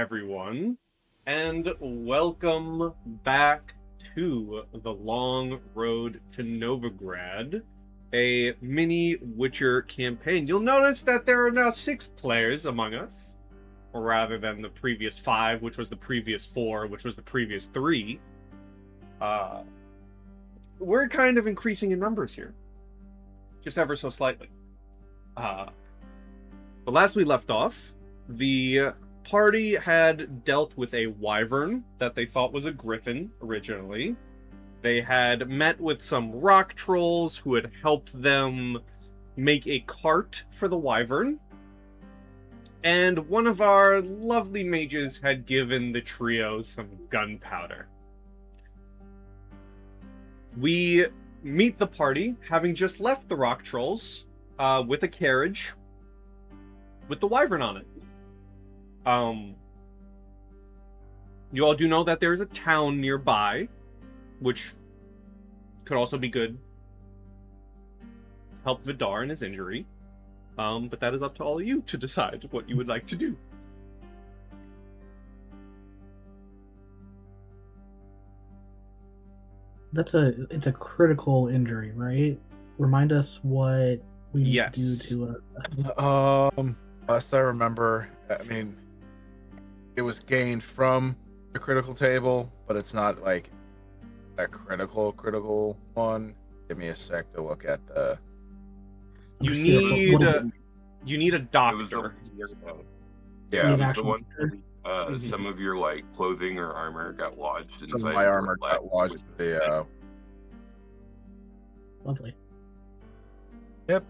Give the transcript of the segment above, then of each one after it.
everyone, and welcome back to the long road to Novigrad, a mini Witcher campaign. You'll notice that there are now 6 players among us, rather than the previous 5, which was the previous 4, which was the previous 3. We're kind of increasing in numbers here, just ever so slightly. But last we left off, the party had dealt with a wyvern that they thought was a griffin originally. They had met with some rock trolls who had helped them make a cart for the wyvern. And one of our lovely mages had given the trio some gunpowder. We meet the party, having just left the rock trolls, with a carriage with the wyvern on it. You all do know that there is a town nearby, which could also be good. Help Vidar in his injury. But that is up to all of you to decide what you would like to do. It's a critical injury, right? Remind us what we need to do to Last I remember, I mean, it was gained from the critical table, but it's not like a critical one. Give me a sec to look at the. You need a doctor. Yeah, it was the one where, some of your clothing or armor got lodged inside. Some of my armor got lodged with the. Lovely. Yep.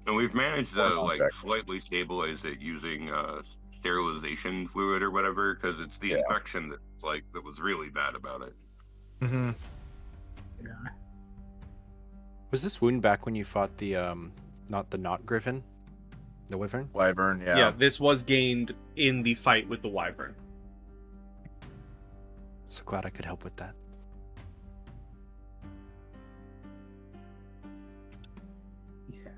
And we've managed to slightly stabilize it using sterilization fluid or whatever, because it's the infection that was really bad about it. Mm-hmm. Yeah. Was this wound back when you fought the not griffin? The wyvern? Wyvern, yeah. Yeah, this was gained in the fight with the wyvern. So glad I could help with that. Yeah.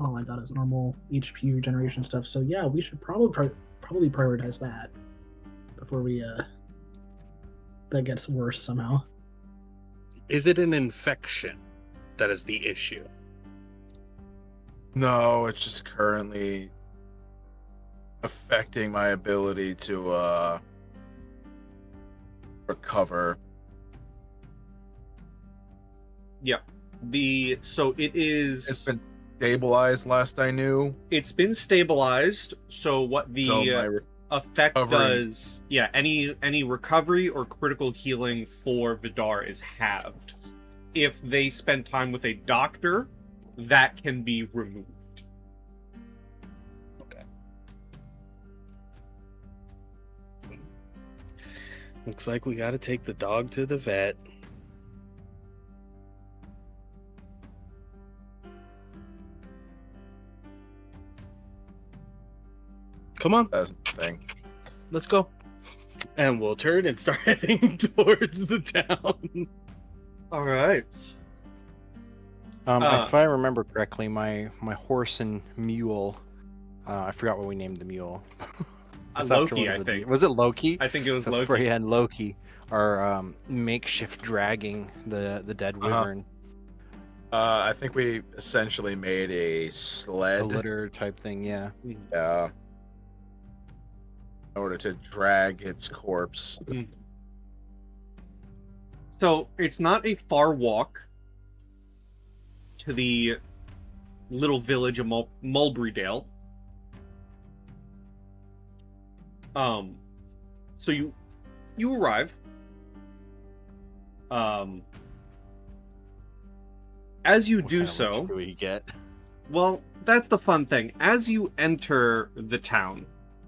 All I got is normal HP regeneration stuff. So yeah, we should probably prioritize that before we that gets worse somehow. Is it an infection that is the issue? No, it's just currently affecting my ability to recover. Yeah. So it is. It's been stabilized last I knew. It's been stabilized. So what the effect does? Yeah. Any recovery or critical healing for Vidar is halved. If they spend time with a doctor, that can be removed. Okay. Looks like we gotta take the dog to the vet. Come on. That's the thing. Let's go. And we'll turn and start heading towards the town. All right. If I remember correctly, my horse and mule, I forgot what we named the mule. Loki, I think. Was it Loki? I think it was so Loki. Freya and Loki are makeshift dragging the dead wyvern. I think we essentially made a sled. A litter type thing, yeah. Yeah. In order to drag its corpse. So it's not a far walk to the little village of Mulberrydale. So you arrive. As you do so, what do we get? Well, that's the fun thing. As you enter the town,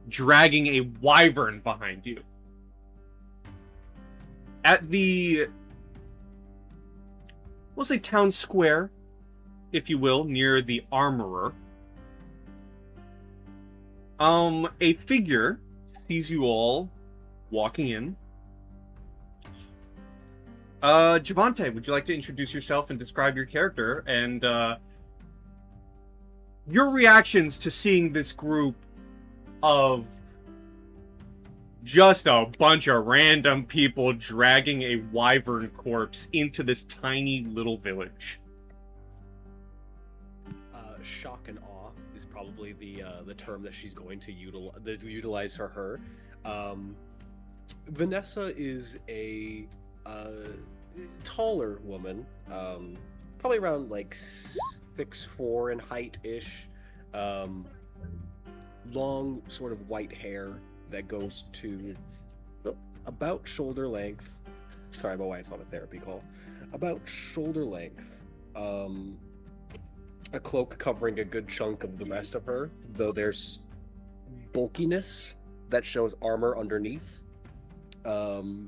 dragging a wyvern behind you, at the, we'll say town square, if you will, near the armorer, a figure sees you all walking in. Javante, would you like to introduce yourself and describe your character and your reactions to seeing this group of just a bunch of random people dragging a wyvern corpse into this tiny little village. Shock and awe is probably the term that she's going to utilize for her. Vanessa is a taller woman, probably around like 6'4" in height-ish. Long, sort of white hair that goes to about shoulder length. Sorry, my wife's on a therapy call. About shoulder length. A cloak covering a good chunk of the rest of her, though there's bulkiness that shows armor underneath. And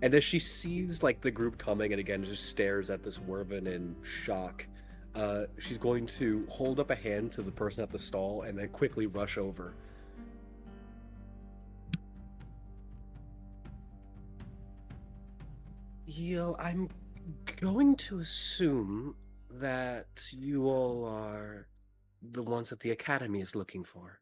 as she sees like the group coming and again just stares at this wyvern in shock, she's going to hold up a hand to the person at the stall and then quickly rush over. I'm going to assume that you all are the ones that the Academy is looking for.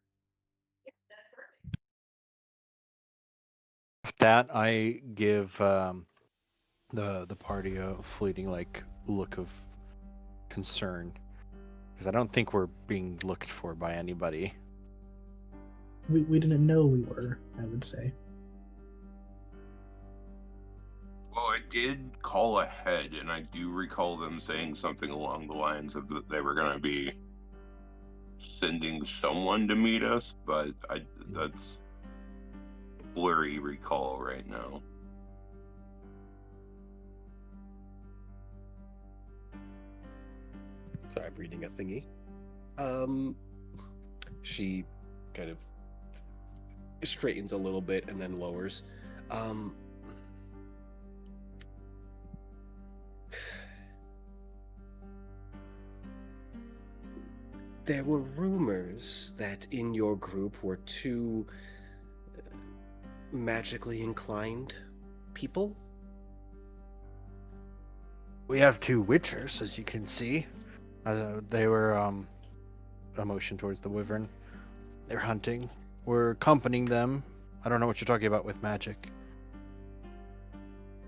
That I give the party a fleeting look of concern, because I don't think we're being looked for by anybody. We didn't know we were, I would say. Well, I did call ahead, and I do recall them saying something along the lines of that they were going to be sending someone to meet us, but that's blurry recall right now. Sorry, I'm reading a thingy. She kind of straightens a little bit and then lowers. There were rumors that in your group were two magically inclined people? We have two witchers, as you can see. They were a motion towards the wyvern. They're hunting. We're accompanying them. I don't know what you're talking about with magic.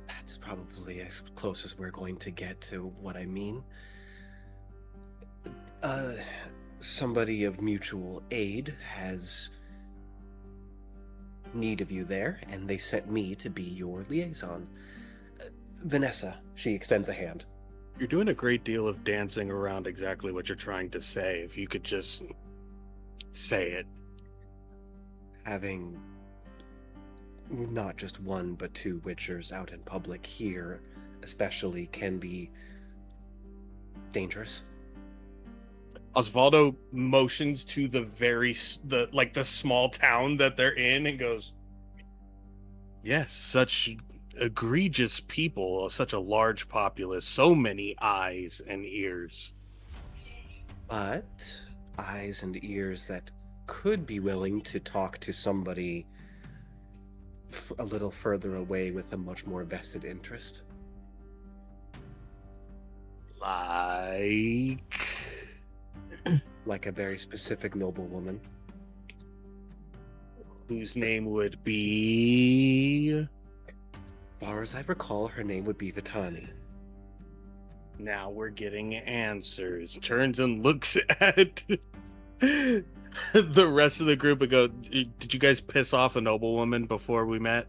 That's probably as close as we're going to get to what I mean. Somebody of mutual aid has need of you there, and they sent me to be your liaison. Vanessa, she extends a hand. You're doing a great deal of dancing around exactly what you're trying to say. If you could just say it. Having not just one but two witchers out in public here especially can be dangerous. Osvaldo motions to the small town that they're in and goes, yes, such egregious people, such a large populace, so many eyes and ears. But eyes and ears that could be willing to talk to somebody a little further away with a much more vested interest. Like a very specific noblewoman. Whose name would be... As far as I recall, her name would be Vitani. Now we're getting answers. Turns and looks at the rest of the group and go, did you guys piss off a noblewoman before we met?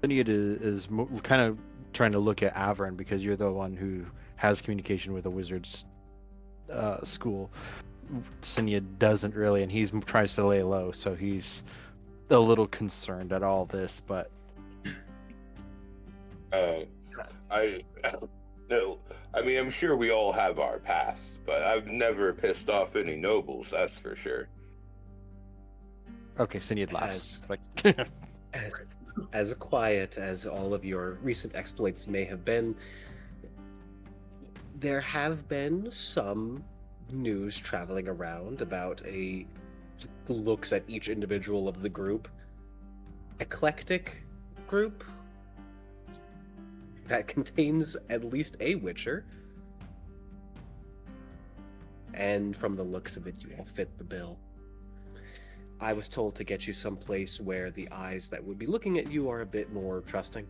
Cinead is kind of trying to look at Averan, because you're the one who has communication with a wizard's school. Cinead doesn't really, and he tries to lay low, so he's a little concerned at all this, but I no. I mean, I'm sure we all have our past, but I've never pissed off any nobles, that's for sure. Okay, Cinead laughs. As quiet as all of your recent exploits may have been, there have been some news traveling around about a looks at each individual of the group, eclectic group that contains at least a witcher, and from the looks of it, you all fit the bill. I was told to get you someplace where the eyes that would be looking at you are a bit more trusting.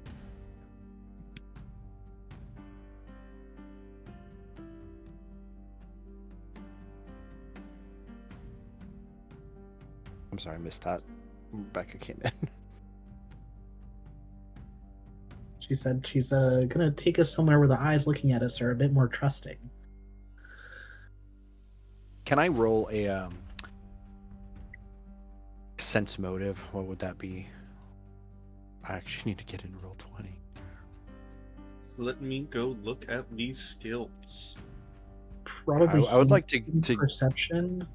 I'm sorry, I missed that. Rebecca came in. She said she's gonna take us somewhere where the eyes looking at us are a bit more trusting. Can I roll a sense motive? What would that be? I actually need to get in roll 20. So let me go look at these skills. Probably. I would like to perception.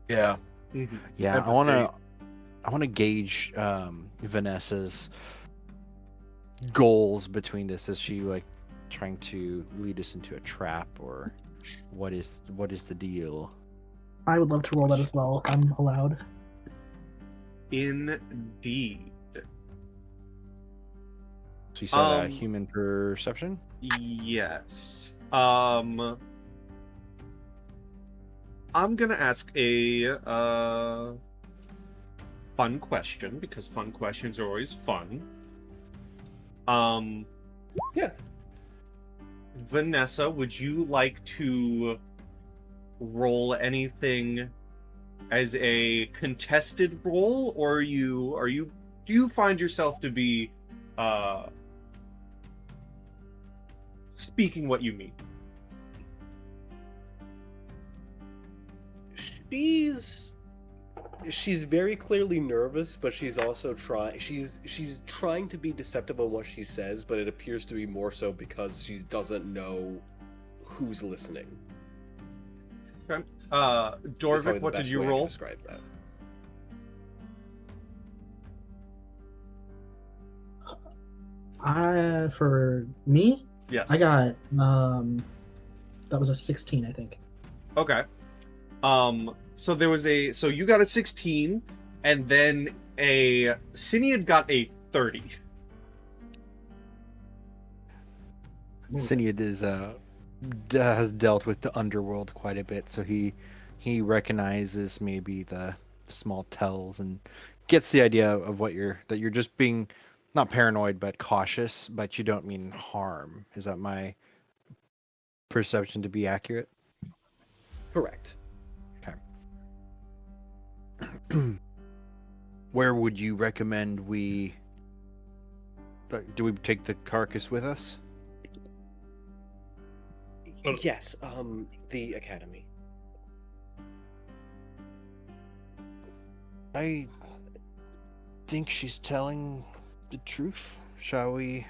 Yeah. Yeah, Empathy. I want to gauge Vanessa's goals between this. Is she like trying to lead us into a trap, or what is the deal? I would love to roll that as well, if I'm allowed. Indeed. So you said human perception? Yes. I'm gonna ask a fun question, because fun questions are always fun. Yeah. Vanessa, would you like to roll anything as a contested roll, or do you find yourself to be speaking what you mean? She's very clearly nervous, but she's also she's trying to be deceptive on what she says, but it appears to be more so because she doesn't know who's listening. Okay. That's probably Dorvic, the what did best you way I can roll? describe that. For me, Yes. I got that was a 16, I think. Okay. So there was so you got a 16, and then Cinead got a 30. Cinead has dealt with the underworld quite a bit, so he recognizes maybe the small tells and gets the idea of that you're just being not paranoid but cautious, but you don't mean harm. Is that my perception to be accurate? Correct. Where would you recommend we do we take the carcass with us? Yes, the academy. I think she's telling the truth. Shall we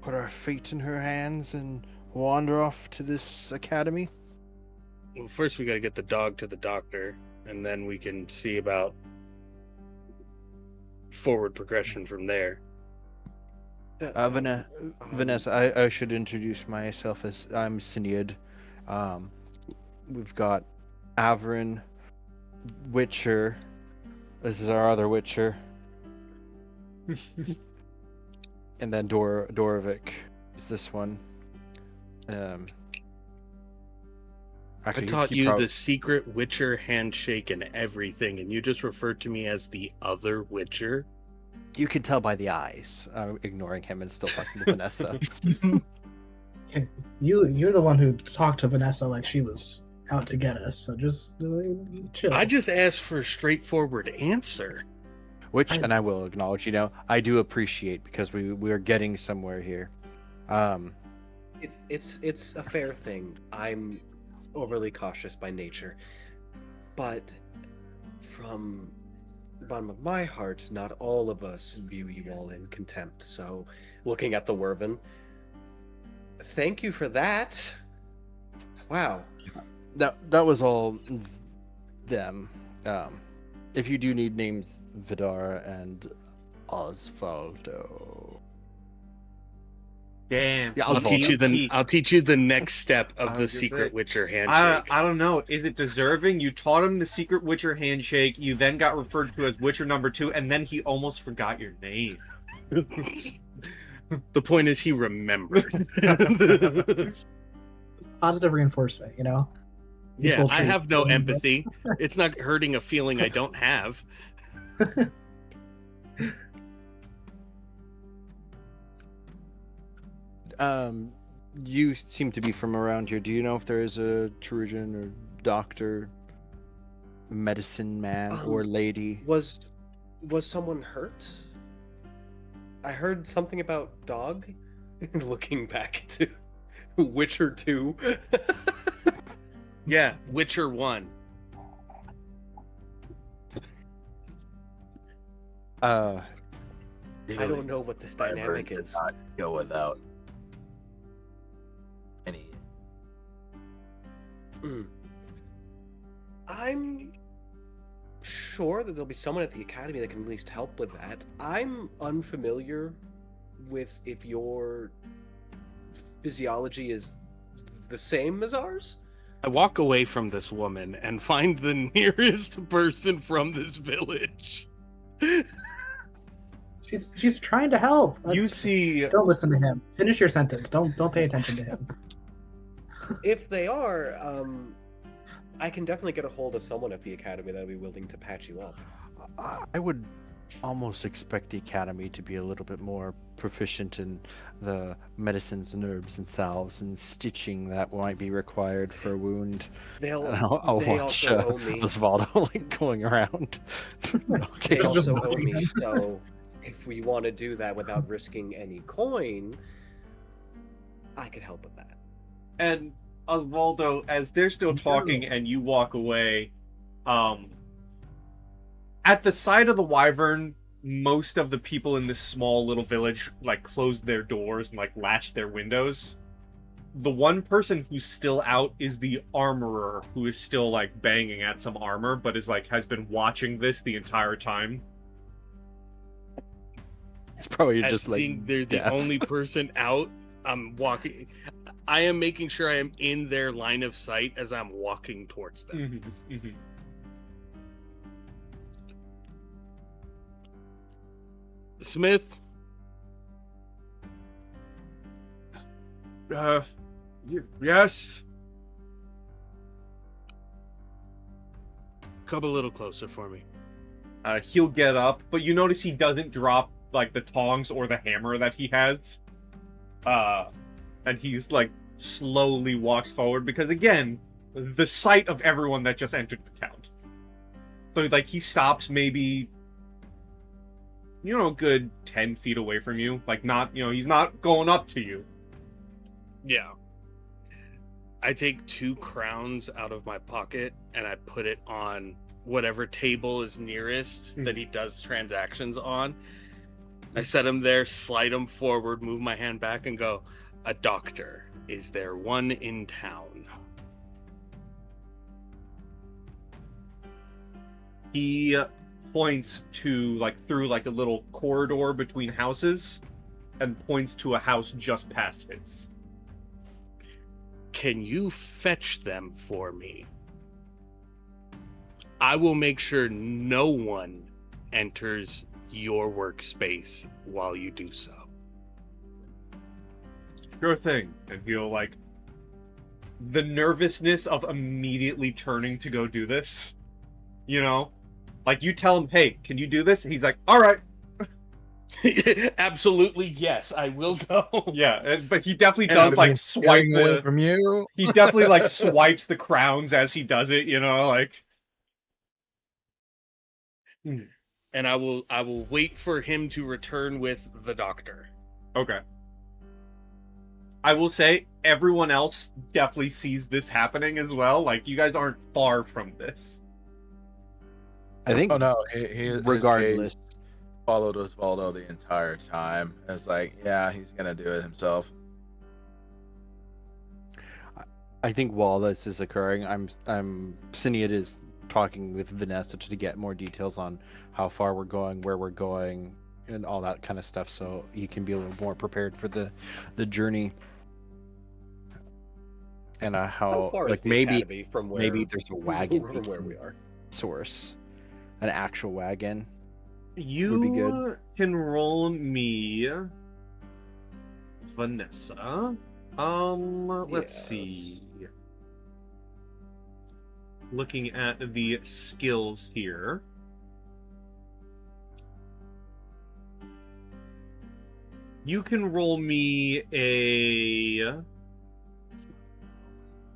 put our fate in her hands and wander off to this academy? Well, first we got to get the dog to the doctor, and then we can see about forward progression from there. Vanessa, I should introduce myself as I'm Cinead. We've got Averan, Witcher. This is our other Witcher. And then Dorvic is this one. I taught you the secret Witcher handshake and everything, and you just referred to me as the other Witcher. You can tell by the eyes. Ignoring him and still talking to Vanessa. You're the one who talked to Vanessa like she was out to get us, so just chill. I just asked for a straightforward answer. Which, and I will acknowledge, I do appreciate, because we are getting somewhere here. It's a fair thing. I'm overly cautious by nature, but from the bottom of my heart, not all of us view you all in contempt. So, looking at the Werven, thank you for that. Wow. That was all them. If you do need names, Vidar and Osvaldo. Damn. Yeah, I'll teach you the next step of the gonna secret say, Witcher handshake. I don't know. Is it deserving? You taught him the secret Witcher handshake. You then got referred to as Witcher number 2, and then he almost forgot your name. The point is, he remembered. Positive reinforcement, Yeah, I Infiltrate. have no empathy. It's not hurting a feeling I don't have. You seem to be from around here. Do you know if there is a Trujan or doctor, medicine man or lady? Was someone hurt? I heard something about dog. Looking back to Witcher 2. Yeah, Witcher 1. Really, I don't know what this Wyvern dynamic did is. not go without any. I'm sure that there'll be someone at the academy that can at least help with that. I'm unfamiliar with if your physiology is the same as ours. I walk away from this woman and find the nearest person from this village. She's trying to help. You see, Don't listen to him. Finish your sentence. Don't pay attention to him. If they are, I can definitely get a hold of someone at the academy that'll be willing to patch you up. I would almost expect the academy to be a little bit more proficient in the medicines and herbs and salves and stitching that might be required for a wound. They'll And I'll they watch also owe me. Osvaldo like going around. They Okay. also owe me, so if we want to do that without risking any coin, I could help with that. and Osvaldo, as they're still talking and you walk away, at the side of the Wyvern, most of the people in this small little village like closed their doors and like latched their windows. The one person who's still out is the armorer, who is still like banging at some armor, but is like has been watching this the entire time. It's probably At just like seeing they're the death. only person out, I'm walking. I am making sure I am in their line of sight as I'm walking towards them. Smith, Yes. come a little closer for me. He'll get up, but you notice he doesn't drop like the tongs or the hammer that he has. And he's like slowly walks forward because again, the sight of everyone that just entered the town. So like he stops maybe, you know, a good 10 feet away from you. Like not, you know, he's not going up to you. Yeah. I take 2 crowns out of my pocket and I put it on whatever table is nearest that he does transactions on. I set him there, slide him forward, move my hand back, and go, "A doctor. Is there one in town?" He points to like through like a little corridor between houses and points to a house just past his. Can you fetch them for me? I will make sure no one enters your workspace while you do so. Sure thing. And he'll like the nervousness of immediately turning to go do this. You know? Like you tell him, "Hey, can you do this?" And he's like, "All right." Absolutely, yes, I will go. Yeah, but he definitely And does like swipe getting away the from you. he definitely like swipes the crowns as he does it, you know, like And I will wait for him to return with the doctor. okay. I will say everyone else definitely sees this happening as well. Like you guys aren't far from this. I think Oh no, his regardless. gaze followed Osvaldo the entire time. It's like, yeah, he's gonna do it himself. I think while this is occurring, Cinead is talking with Vanessa to get more details on how far we're going, where we're going, and all that kind of stuff, so he can be a little more prepared for the journey. And how far like is the maybe academy from where maybe there's a wagon from where we are? source, an actual wagon. You be good. can roll me Vanessa. Let's Yes. see. looking at the skills here. You can roll me a...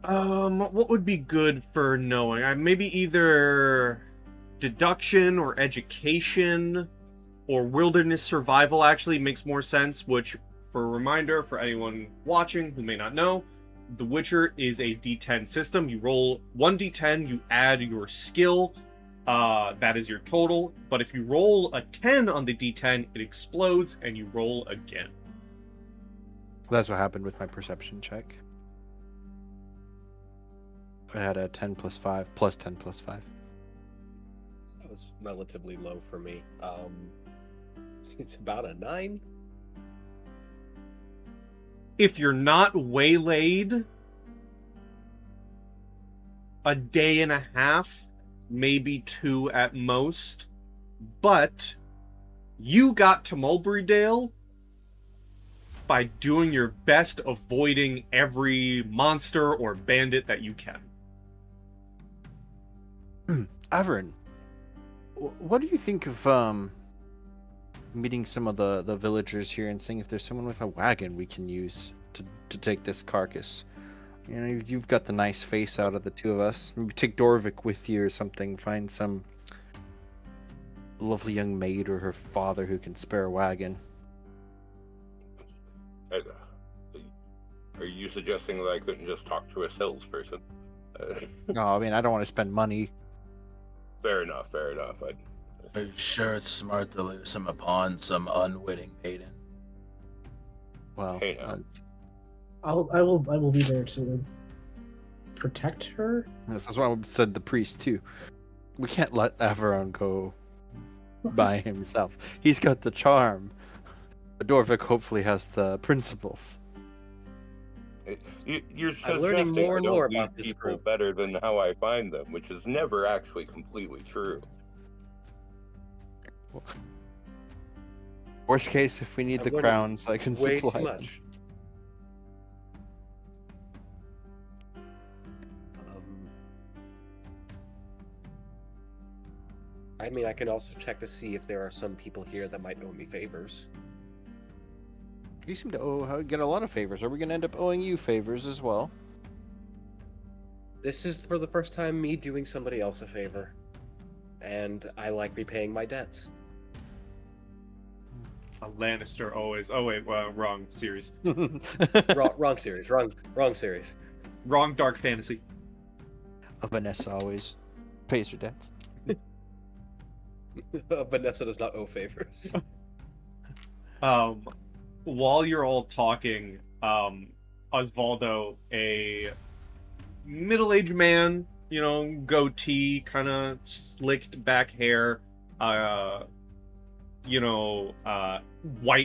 what would be good for knowing? Maybe either deduction or education or wilderness survival actually makes more sense, which, for a reminder for anyone watching who may not know, The Witcher is a D10 system. You roll 1d10, you add your skill, that is your total. But if you roll a 10 on the d10, it explodes and you roll again. That's what happened with my perception check. I had a 10 plus 5 plus 10 plus 5. That was relatively low for me. It's about a 9. If you're not waylaid, a day and a half, maybe 2 at most. But you got to Mulberrydale by doing your best avoiding every monster or bandit that you can. Averan, what do you think of meeting some of the villagers here and seeing if there's someone with a wagon we can use to take this carcass? You know, you've got the nice face out of the two of us. Maybe take Dorvic with you or something. Find some lovely young maid or her father who can spare a wagon. Are you suggesting that I couldn't just talk to a salesperson? No, I mean, I don't want to spend money. Fair enough. Are you sure it's smart to lose him upon some unwitting maiden? Well, Hey, now. I will be there to protect her. That's why I said the priest too. We can't let Averan go by himself. He's got the charm. Dorvic hopefully has the principles. You're I'm learning suggesting more and I don't more lead about this people group. better than how I find them, which is never actually completely true. Worst case, if we need I'm the learning crowns, I can Way supply too them. much. I mean, I can also check to see if there are some people here that might owe me favors. You seem to get a lot of favors. Are we going to end up owing you favors as well? This is for the first time me doing somebody else a favor. And I like repaying my debts. A Lannister always... Oh wait, wrong series. Wrong series. Wrong series. Wrong dark fantasy. Vanessa always pays her debts. Vanessa does not owe favors. While you're all talking, Osvaldo, a middle-aged man, you know, goatee, kind of slicked back hair, white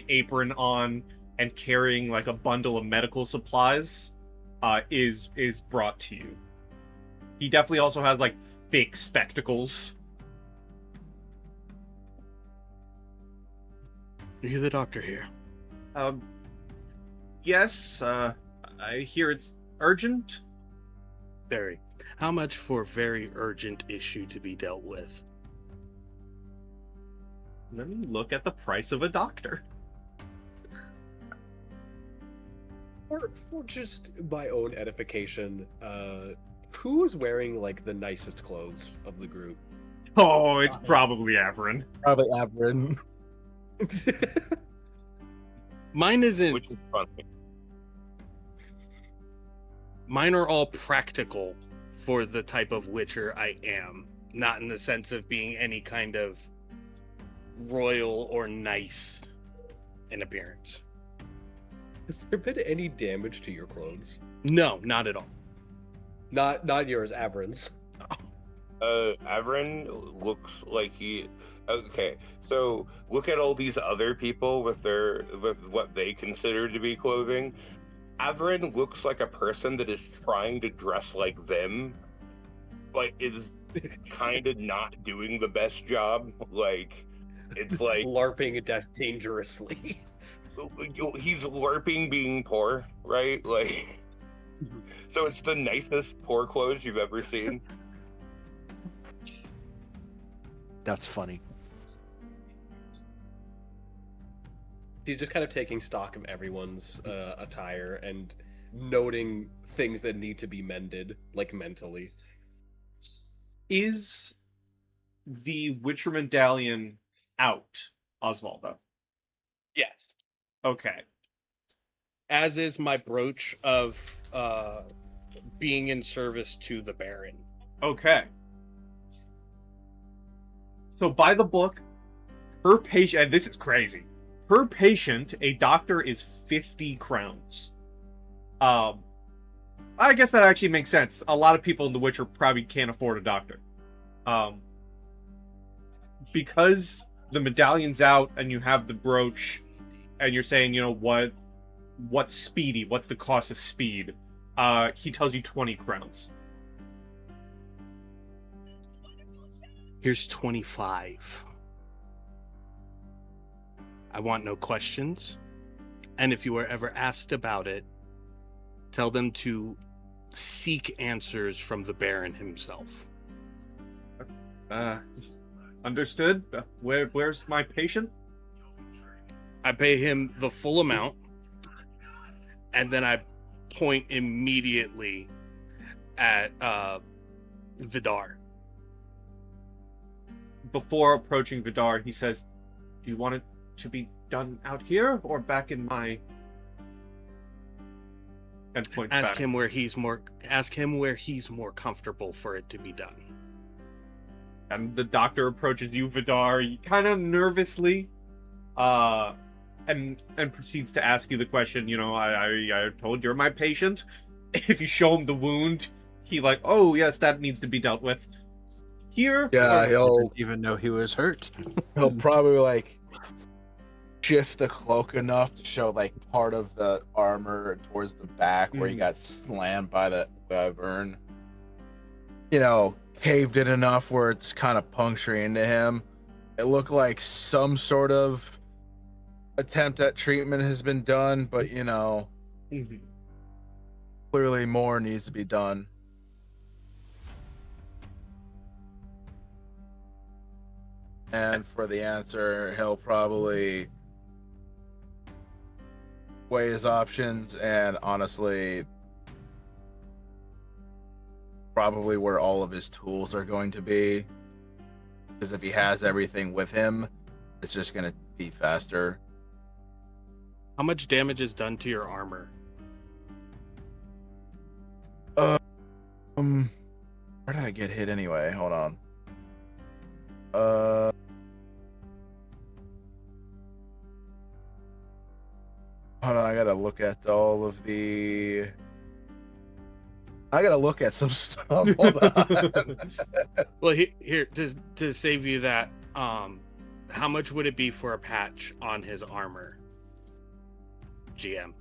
apron on, and carrying like a bundle of medical supplies, is brought to you. He definitely also has like thick spectacles. You're the doctor here. Yes, I hear it's urgent. Very. How much for very urgent issue to be dealt with? Let me look at the price of a doctor. For just my own edification, who's wearing like the nicest clothes of the group? Oh, it's probably Averan. Probably Averan. Mine isn't. Which is funny. Mine are all practical for the type of Witcher I am, not in the sense of being any kind of royal or nice in appearance. Has there been any damage to your clothes? No, not at all. Not yours, Averan's. Averan looks like he. Okay, so look at all these other people with what they consider to be clothing. Averan looks like a person that is trying to dress like them, like is kind of not doing the best job. Like it's like LARPing dangerously. he's LARPing being poor, right? Like so it's the nicest poor clothes you've ever seen. That's funny. He's just kind of taking stock of everyone's attire and noting things that need to be mended, like mentally. Is the Witcher medallion out, Osvaldo? Yes. Okay. As is my brooch of being in service to the Baron. Okay. So by the book, per patient, and this is crazy, per patient, a doctor is 50 crowns. I guess that actually makes sense. A lot of people in The Witcher probably can't afford a doctor. Because the medallion's out and you have the brooch, and you're saying, you know, what's speedy? What's the cost of speed? He tells you 20 crowns. Here's 25. I want no questions. And if you are ever asked about it, tell them to seek answers from the Baron himself. Understood. Where's my patient? I pay him the full amount, and then I point immediately at Vidar. Before approaching Vidar, he says, "Do you want it to be done out here or back in my?" And points Ask back. him where he's more comfortable for it to be done. And the doctor approaches you, Vidar, kind of nervously, and proceeds to ask you the question. You know, I told you're my patient. If you show him the wound, he like, oh yes, that needs to be dealt with. Here, Yeah, I he'll didn't even know he was hurt. he'll probably like shift the cloak enough to show like part of the armor towards the back where he got slammed by the wyvern. You know, caved in enough where it's kind of puncturing into him. It looked like some sort of attempt at treatment has been done, but you know, clearly more needs to be done. And for the answer, he'll probably weigh his options and honestly probably where all of his tools are going to be, because if he has everything with him, it's just going to be faster. How much damage is done to your armor? Where did I get hit anyway? Hold on. Hold on, I gotta look at all of the. I gotta look at some stuff. Hold on. Well, here to save you that, how much would it be for a patch on his armor, GM?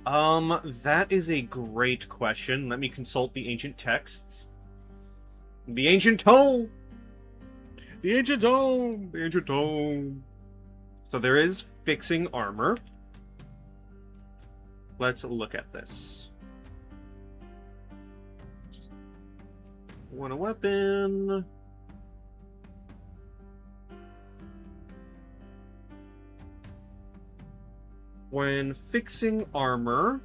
That is a great question. Let me consult the ancient texts. The ancient tome. The ancient tome. The ancient tome. So there is fixing armor. Let's look at this. Want a weapon. When fixing armor,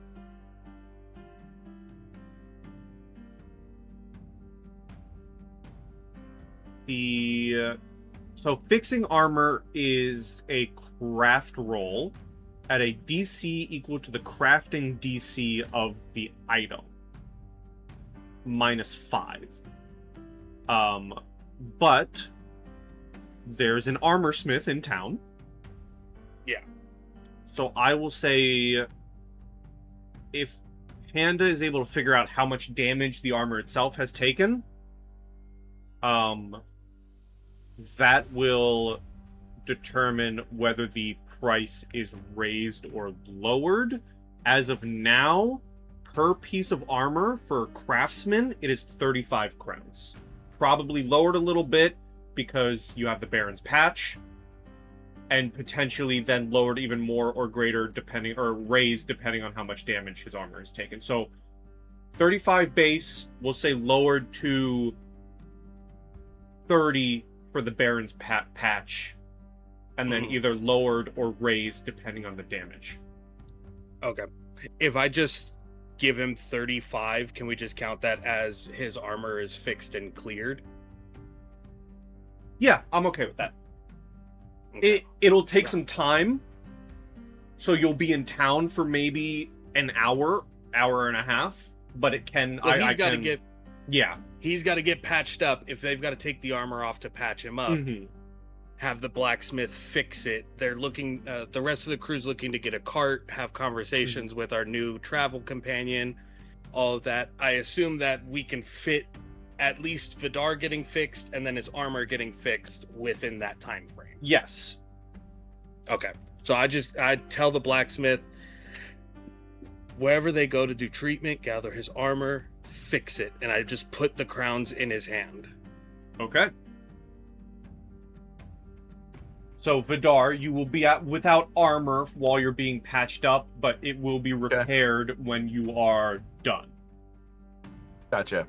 so fixing armor is a craft roll at a DC equal to the crafting DC of the item, -5. But there's an armor smith in town. Yeah. So I will say, if Panda is able to figure out how much damage the armor itself has taken, that will determine whether the price is raised or lowered. As of now, per piece of armor for craftsman, it is 35 crowns. Probably lowered a little bit because you have the Baron's patch, and potentially then lowered even more or greater depending, or raised depending on how much damage his armor has taken. So 35 base, we'll say lowered to 30 for the Baron's patch, and then Mhm. either lowered or raised depending on the damage. Okay. If I just give him 35, can we just count that as his armor is fixed and cleared? Yeah, I'm okay with that. Okay. It'll take some time, so you'll be in town for maybe an hour and a half, but it can. Well, I he's got to can- get Yeah. he's got to get patched up. If they've got to take the armor off to patch him up, Mhm. have the blacksmith fix it. They're looking. The rest of the crew's looking to get a cart, have conversations with our new travel companion, all of that. I assume that we can fit at least Vidar getting fixed and then his armor getting fixed within that time frame. Yes. Okay. So I tell the blacksmith, wherever they go to do treatment, gather his armor, fix it, and I just put the crowns in his hand. Okay. So Vidar, you will be without armor while you're being patched up, but it will be repaired when you are done. Gotcha.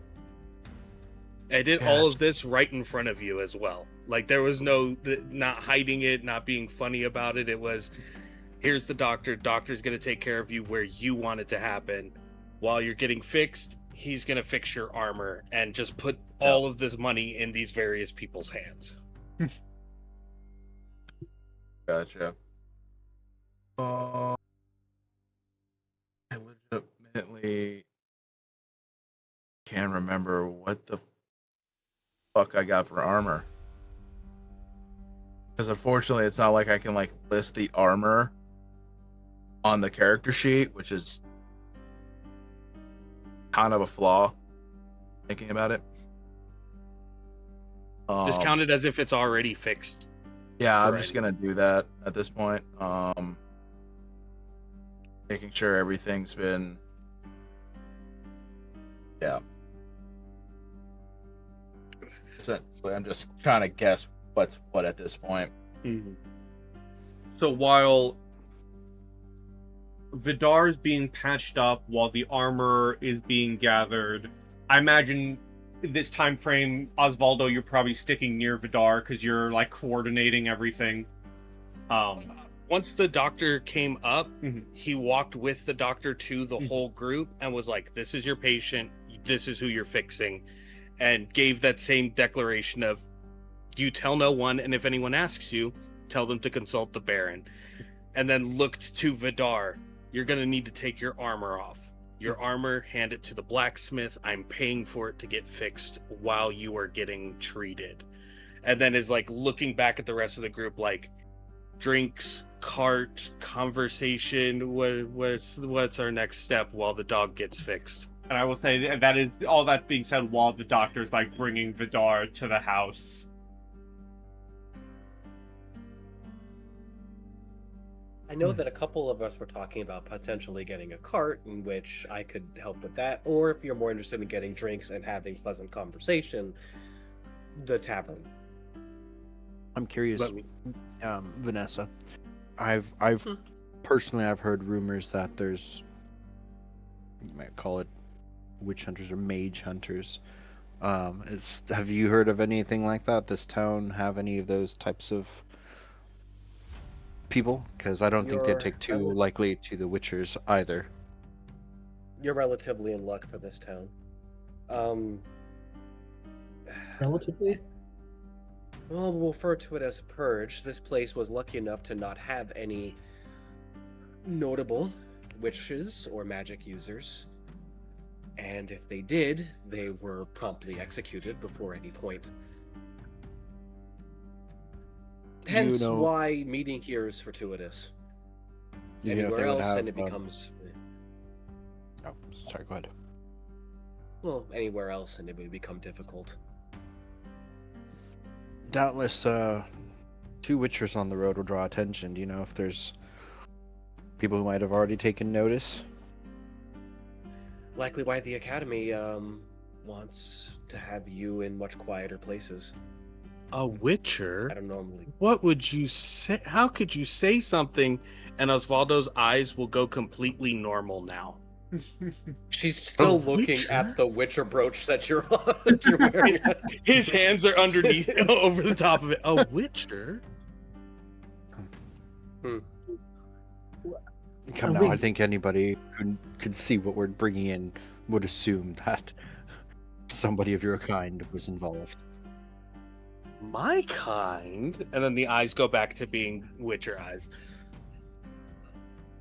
I did all of this right in front of you as well. Like there was not hiding it, not being funny about it. It was, here's the doctor. Doctor's going to take care of you where you want it to happen. While you're getting fixed, he's going to fix your armor and just put all of this money in these various people's hands. Gotcha. I legitimately can't remember what the fuck I got for armor. Because unfortunately, it's not like I can list the armor on the character sheet, which is kind of a flaw. Thinking about it, Just count it as if it's already fixed. Yeah, I'm Right. just gonna do that at this point. Making sure everything's been. Yeah. Essentially, I'm just trying to guess what's what at this point. So while Vidar's being patched up, while the armor is being gathered, I imagine this time frame, Osvaldo, you're probably sticking near Vidar because you're coordinating everything. Once the doctor came up, Mhm. he walked with the doctor to the whole group and was like, this is your patient, this is who you're fixing, and gave that same declaration of, you tell no one, and if anyone asks you, tell them to consult the Baron. And then looked to Vidar, you're going to need to take your armor off. Your armor, hand it to the blacksmith. I'm paying for it to get fixed while you are getting treated. And then is looking back at the rest of the group drinks, cart, conversation. What's our next step while the dog gets fixed? And I will say that is all that's being said while the doctor's bringing Vidar to the house. I know that a couple of us were talking about potentially getting a cart, in which I could help with that, or if you're more interested in getting drinks and having pleasant conversation, the tavern. I'm curious, Let me- Vanessa. I've personally I've heard rumors that there's, you might call it witch hunters or mage hunters. Have you heard of anything like that? Does town have any of those types of people? Because I don't think they'd You're take too relative- likely to the witchers either. You're relatively in luck for this town. Relatively? Well, we'll refer to it as Purge. This place was lucky enough to not have any notable witches or magic users. And if they did, they were promptly executed before any point. Hence know- why meeting here is fortuitous. You know if Anywhere they would else, have, and it becomes... Oh, sorry, go ahead. Well, anywhere else, and it would become difficult. Doubtless, two witchers on the road will draw attention. Do you know if there's people who might have already taken notice? Likely why the Academy, wants to have you in much quieter places. A witcher? I don't normally... What would you say? How could you say something and Osvaldo's eyes will go completely normal now? She's still looking Witcher? at the Witcher brooch that you're on. that you're wearing. His hands are underneath, over the top of it. A Witcher? Come now, I think anybody who could see what we're bringing in would assume that somebody of your kind was involved. My kind? And then the eyes go back to being Witcher eyes.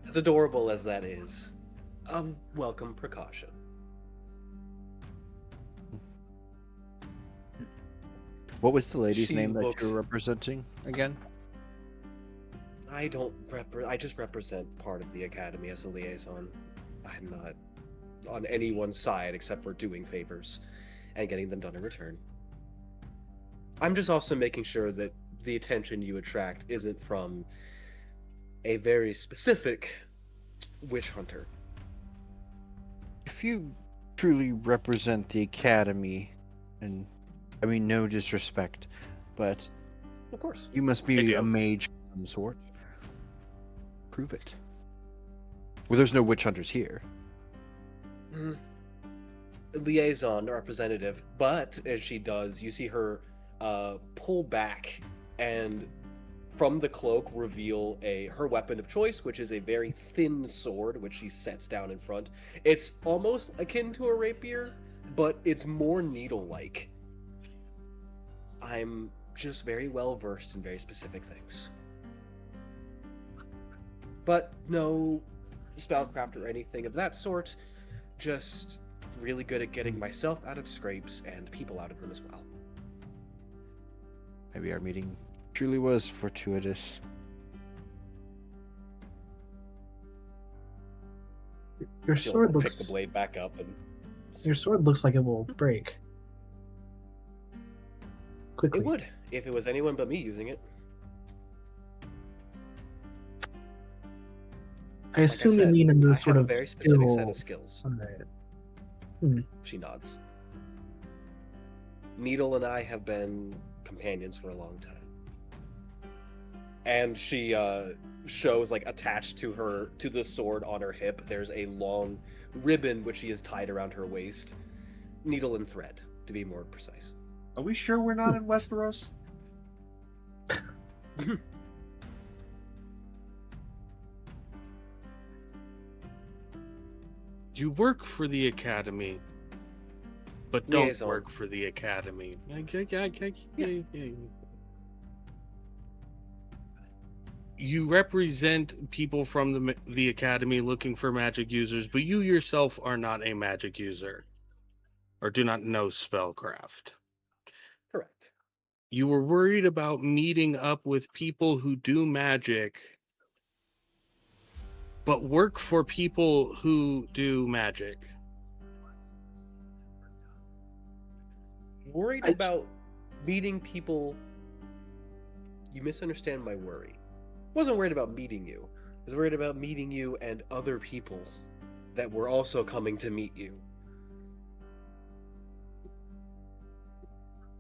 As adorable as that is, a welcome precaution. What was the lady's She name that looks- you were representing again? I don't I just represent part of the academy as a liaison. I'm not on anyone's side except for doing favors and getting them done in return. I'm just also making sure that the attention you attract isn't from a very specific witch hunter. If you truly represent the academy, and I mean no disrespect, but Of course. you must I be do. a mage of some sort. Prove it. Well, there's no witch hunters here. Liaison representative, but as she does, you see her pull back and from the cloak reveal her weapon of choice, which is a very thin sword, which she sets down in front. It's almost akin to a rapier, but it's more needle-like. I'm just very well versed in very specific things. But no spellcraft or anything of that sort, just really good at getting myself out of scrapes and people out of them as well. Maybe our meeting truly was fortuitous. Your She'll sword pick looks. the blade back up and Your sword looks like it will break. Quickly. it would if it was anyone but me using it. I Like assume you said, mean in I the have sort a of very specific set skill- of skills. Alright. She nods. Needle and I have been companions for a long time. And she shows, like, attached to the sword on her hip, there's a long ribbon which she has tied around her waist. Needle and thread, to be more precise. Are we sure we're not in Westeros? You work for the academy, but don't Liaison. work for the academy. You represent people from the academy looking for magic users, but you yourself are not a magic user or do not know spellcraft. Correct. You were worried about meeting up with people who do magic, but work for people who do magic. Worried about meeting people. You misunderstand my worry. Wasn't worried about meeting you. I was worried about meeting you and other people that were also coming to meet you.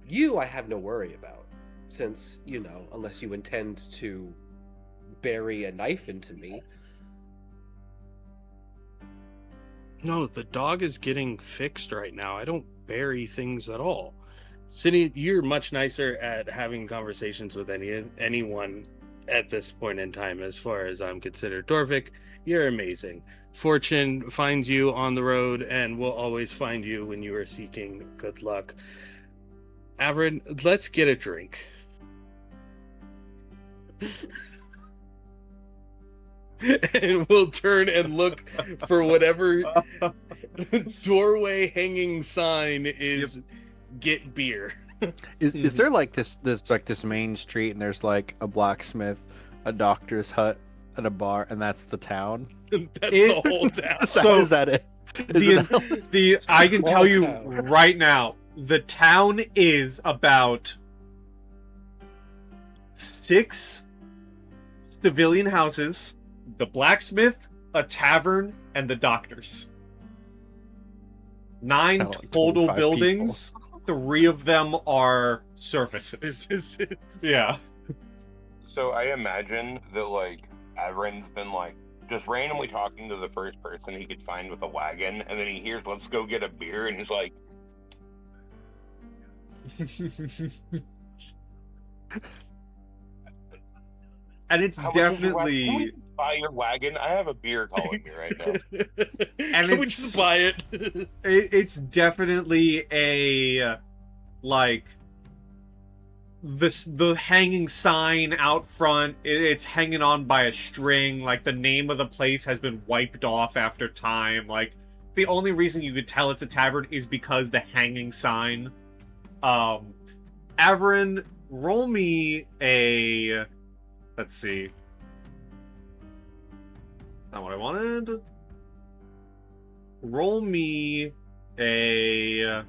You, I have no worry about, since, unless you intend to bury a knife into me. No, the dog is getting fixed right now. I don't bury things at all. Cinead, you're much nicer at having conversations with anyone at this point in time, as far as I'm considered. Dorvic, you're amazing. Fortune finds you on the road and will always find you when you are seeking good luck. Averan, let's get a drink. And we'll turn and look for whatever doorway hanging sign is. Get beer. Is there like this main street and there's like a blacksmith, a doctor's hut, and a bar, and that's the town? That's the whole town. Is that it? I can tell you Small town. right now, the town is about 6 civilian houses, the blacksmith, a tavern, and the doctors. 9 Kinda like total 25 buildings. 3 of them are services. Yeah. So I imagine that like Averan's been like just randomly talking to the first person he could find with a wagon, and then he hears "Let's go get a beer," and he's like, and it's "How much is your wagon? Can definitely we just buy your wagon? I have a beer calling me right now." And Can we it's- just buy it? it's definitely a like the hanging sign out front. It's hanging on by a string. Like the name of the place has been wiped off after time. Like the only reason you could tell it's a tavern is because the hanging sign. Averan, roll me a. Let's see. Not what I wanted. Roll me a.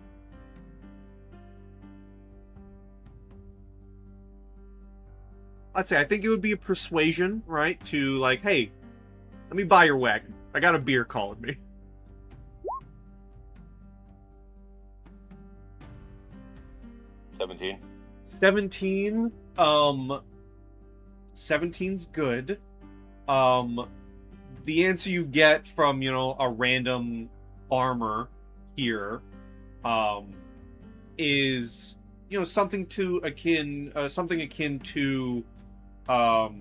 Let's say I think it would be a persuasion, right? To like, hey, let me buy your wagon. I got a beer calling me. 17. 17. 17's good. The answer you get from, a random farmer here, is, something akin to, I'll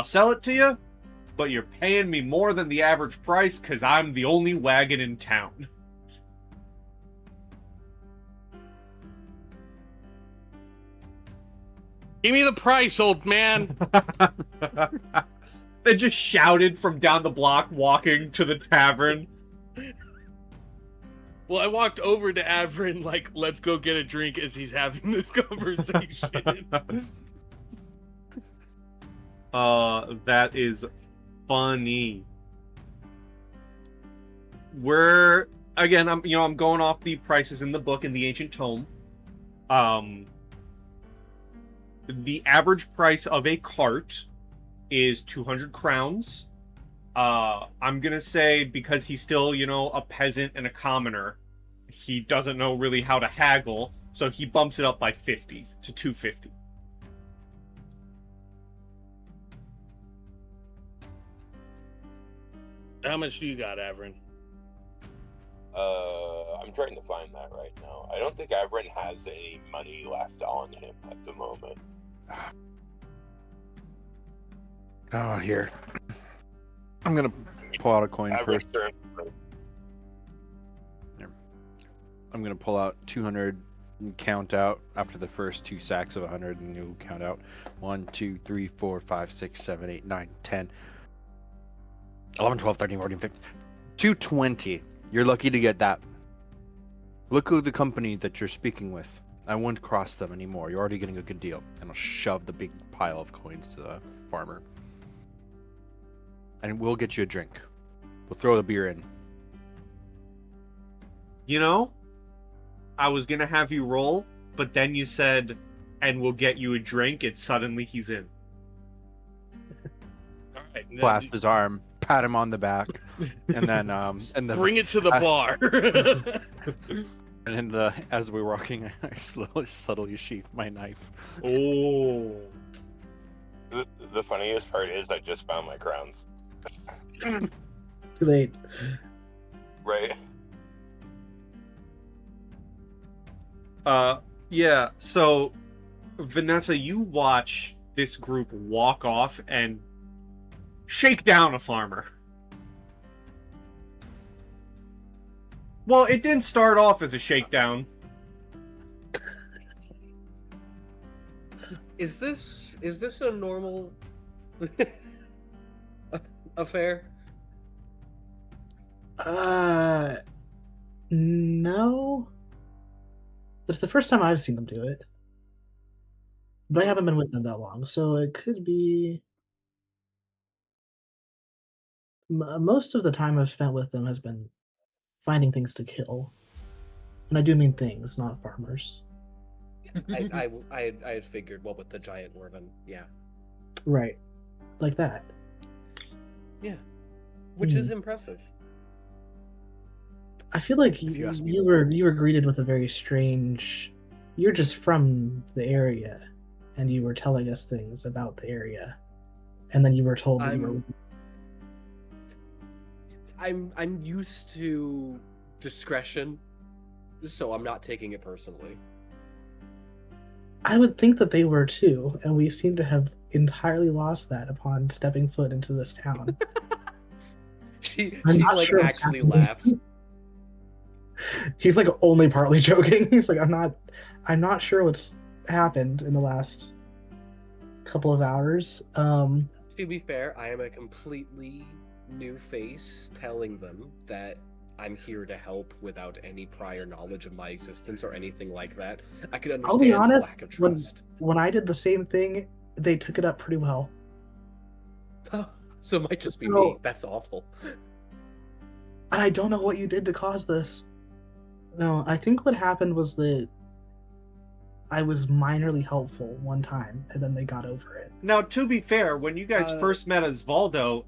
sell it to you, but you're paying me more than the average price because I'm the only wagon in town. Give me the price, old man. They just shouted from down the block walking to the tavern. Well, I walked over to Averan like, let's go get a drink as he's having this conversation. That is funny. We're again, I'm going off the prices in the book in the ancient tome. The average price of a cart is 200 crowns. I'm gonna say because he's still, a peasant and a commoner, he doesn't know really how to haggle, so he bumps it up by 50 to 250. How much do you got, Averan? I'm trying to find that right now. I don't think Averan has any money left on him at the moment. Oh, here. I'm gonna pull out a coin first. I'm gonna pull out 200 and count out after the first two sacks of 100, and you'll count out 1, 2, 3, 4, 5, 6, 7, 8, 9, 10, 11, 12, 13, 14, 15, 220. You're lucky to get that. Look who the company that you're speaking with. I won't cross them anymore. You're already getting a good deal. And I'll shove the big pile of coins to the farmer. And we'll get you a drink. We'll throw the beer in. I was gonna have you roll, but then you said, and we'll get you a drink, and suddenly he's in. All right. Clasp his arm, pat him on the back, and then Bring it to the bar. And then as we're walking, I subtly sheath my knife. Oh. The funniest part is I just found my crowns. Too late. Right. Yeah, so Vanessa, you watch this group walk off and shake down a farmer. Well, it didn't start off as a shakedown. Is this a normal affair? No. It's the first time I've seen them do it. But I haven't been with them that long, so it could be. Most of the time I've spent with them has been finding things to kill. And I do mean things, not farmers. I had figured what with the giant worm, yeah. Right. Like that. Yeah. Which is impressive. I feel like If you ask me. you were greeted with a very strange. You're just from the area, and you were telling us things about the area, and then you were told that you were. I'm used to discretion, so I'm not taking it personally. I would think that they were too, and we seem to have entirely lost that upon stepping foot into this town. She I'm not like sure what's actually happening. laughs. He's like only partly joking. He's like, I'm not sure what's happened in the last couple of hours. To be fair, I am a completely new face telling them that I'm here to help without any prior knowledge of my existence or anything like that. I can understand I'll be the honest, lack of trust. when I did the same thing, they took it up pretty well. So it might just be No. me. That's awful. And I don't know what you did to cause this. No, I think what happened was that I was minorly helpful one time, and then they got over it. Now, to be fair, when you guys first met Osvaldo,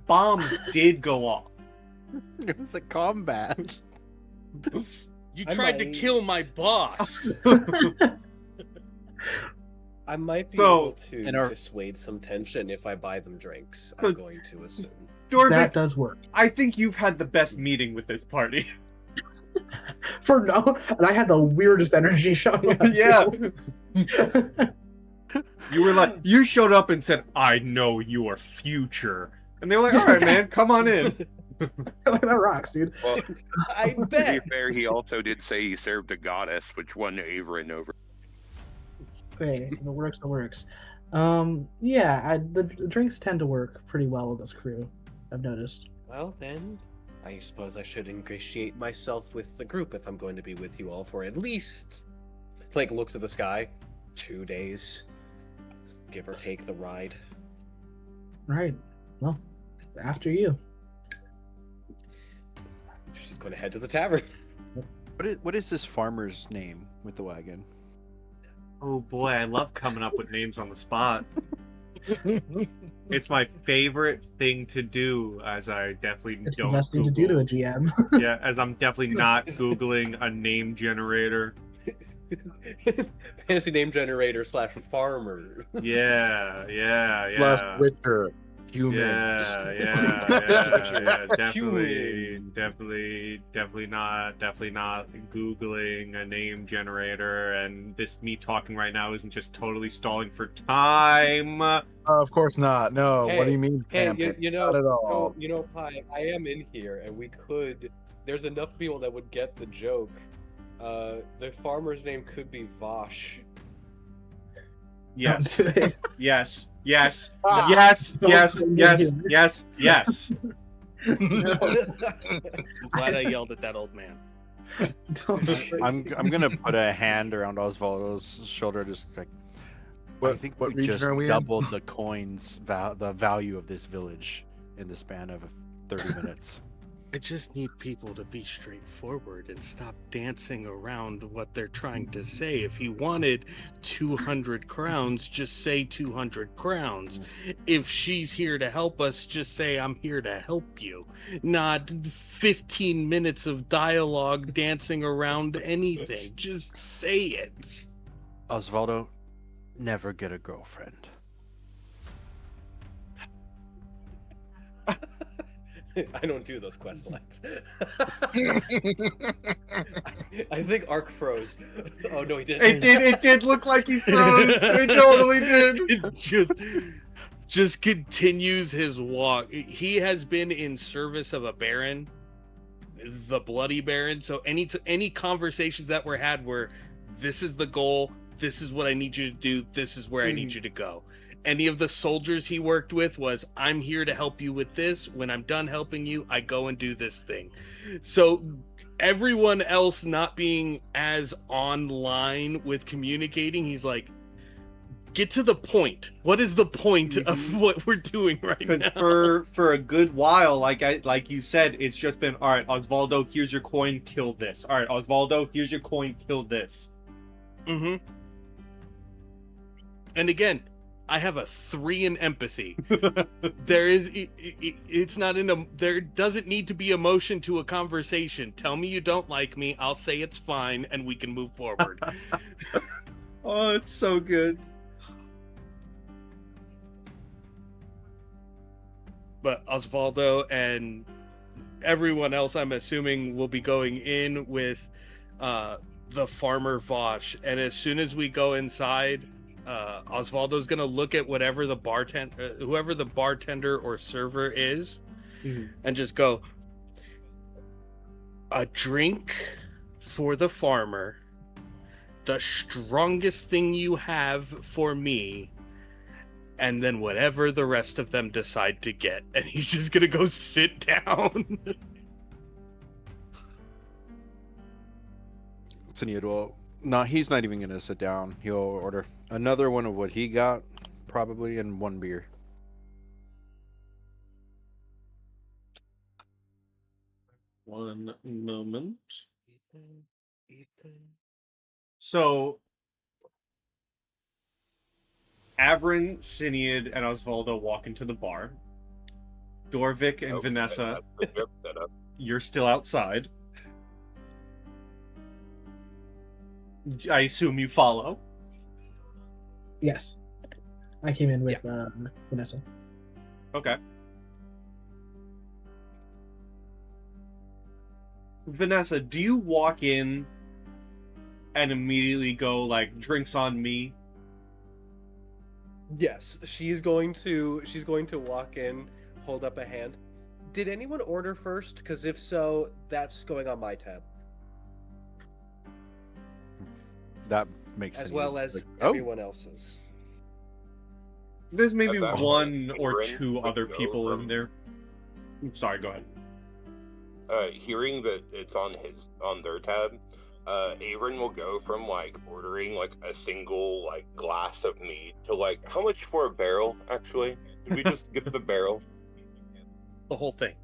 bombs did go off. It was a combat. You I tried to might- kill my boss. I might be So- able to in our- dissuade some tension if I buy them drinks. So- I'm going to assume. Dorvic, That does work. I think you've had the best meeting with this party. And I had the weirdest energy showing up. Yeah. too. You were like, you showed up and said, I know your future. And they were like, all right, man, come on in. Like, that rocks, dude. Well, I to be bet. fair, he also did say he served a goddess, which won Averan over. Okay, if it works, it works. Yeah, the drinks tend to work pretty well with this crew, I've noticed. Well, then, I suppose I should ingratiate myself with the group if I'm going to be with you all for at least, like, looks at the sky, 2 days, give or take the ride. Right. Well, after you. She's going to head to the tavern. What is this farmer's name with the wagon? Oh boy, I love coming up with names on the spot. It's my favorite thing to do, as I definitely It's the don't best thing to do to a Google. GM. Yeah, as I'm definitely not Googling a name generator. Fantasy name generator / farmer. Yeah, yeah, Last yeah. Witcher, human. Yeah, definitely not Googling a name generator, and this me talking right now isn't just totally stalling for time. Of course not. No. What do you mean? Hey, Pam? you know, Not at all. Pi, I am in here, and we could. There's enough people that would get the joke. The farmer's name could be Vosh. Yes, Don't do it. yes, yes, Ah. yes, yes, Don't yes, do it. yes, yes. I'm glad I yelled at that old man. Don't do it. I'm gonna put a hand around Osvaldo's shoulder, just like I think what we region just are we in? doubled the coins, the value of this village in the span of 30 minutes. I just need people to be straightforward and stop dancing around what they're trying to say. If he wanted 200 crowns, just say 200 crowns. If she's here to help us, just say I'm here to help you. Not 15 minutes of dialogue dancing around anything. Just say it. Osvaldo, never get a girlfriend. I don't do those quest lines. I think Ark froze. Oh no, he didn't. It did look like he froze. It totally did. It just continues his walk. He has been in service of a baron, the bloody baron. So any conversations that were had were, this is the goal, this is what I need you to do, this is where I need you to go. Any of the soldiers he worked with was, I'm here to help you with this. When I'm done helping you, I go and do this thing. So everyone else not being as online with communicating, he's like, get to the point. What is the point of what we're doing right now? For a good while, like you said, it's just been, all right, Osvaldo, here's your coin, kill this. All right, Osvaldo, here's your coin, kill this. Mm-hmm. And again, I have a 3 in empathy. It's not there doesn't need to be emotion to a conversation. Tell me you don't like me, I'll say it's fine, and we can move forward. Oh, it's so good. but Osvaldo and everyone else, I'm assuming, will be going in with the farmer Vosh. And as soon as we go inside, Osvaldo's gonna look at whoever the bartender or server is, and just go, a drink for the farmer, the strongest thing you have for me, and then whatever the rest of them decide to get. And he's just gonna go sit down. Cinead will. No, he's not even gonna sit down. He'll order another one of what he got, probably, and one beer. One moment. So, Averan, Cinead, and Osvaldo walk into the bar. Dorvic and Vanessa, you're still outside. I assume you follow. Yes. I came in with Vanessa. Okay. Vanessa, do you walk in and immediately go like, drinks on me? Yes, she's going to walk in, hold up a hand. Did anyone order first? Because if so, that's going on my tab. That makes As sense. well as Like, everyone else's. There's maybe At that one point, or Aaron two would other go people in from- there. I'm sorry, go ahead. Hearing that it's on their tab, Averan will go from like ordering like a single like glass of mead to like, how much for a barrel? Actually, did we just get the barrel? The whole thing.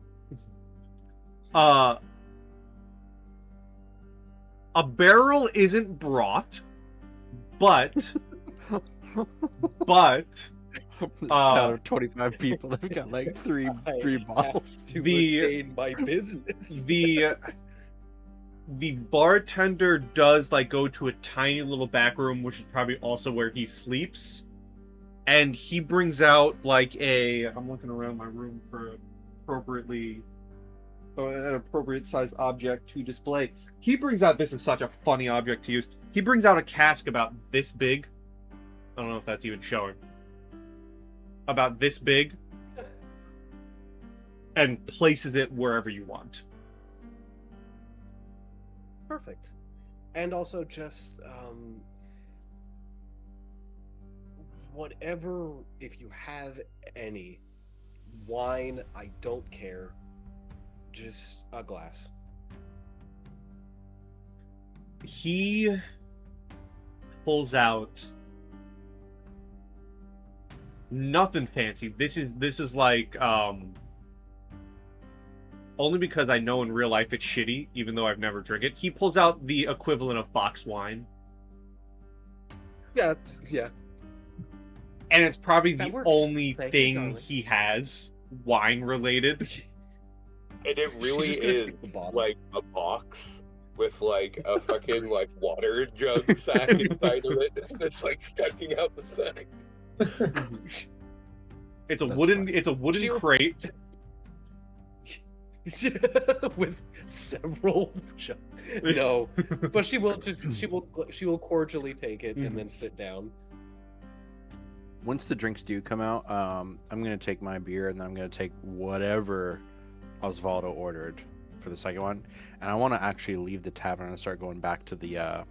A barrel isn't brought, but this town uh, of 25 people, they've got like three bottles. To The- retain my business. the bartender does like go to a tiny little back room, which is probably also where he sleeps, and he brings out like I'm looking around my room for an appropriate sized object to display. He brings out, this is such a funny object to use. He brings out a cask about this big. I don't know if that's even showing. About this big, and places it wherever you want. Perfect. And also just whatever, if you have any wine, I don't care. Just a glass. He pulls out nothing fancy. This is like only because I know in real life it's shitty, even though I've never drank it. He pulls out the equivalent of box wine. Yeah. And it's probably That the works. only Thank you, thing darling. he has wine related. And it really She's just gonna is take the bottle. like a box with like a fucking like water jug sack inside of it. It's like stretching out the sack. It's a That's wooden fine. She- crate. With several no, but she will cordially take it and then sit down. Once the drinks do come out, I'm gonna take my beer and then I'm gonna take whatever Osvaldo ordered for the second one, and I want to actually leave the tavern and start going back to the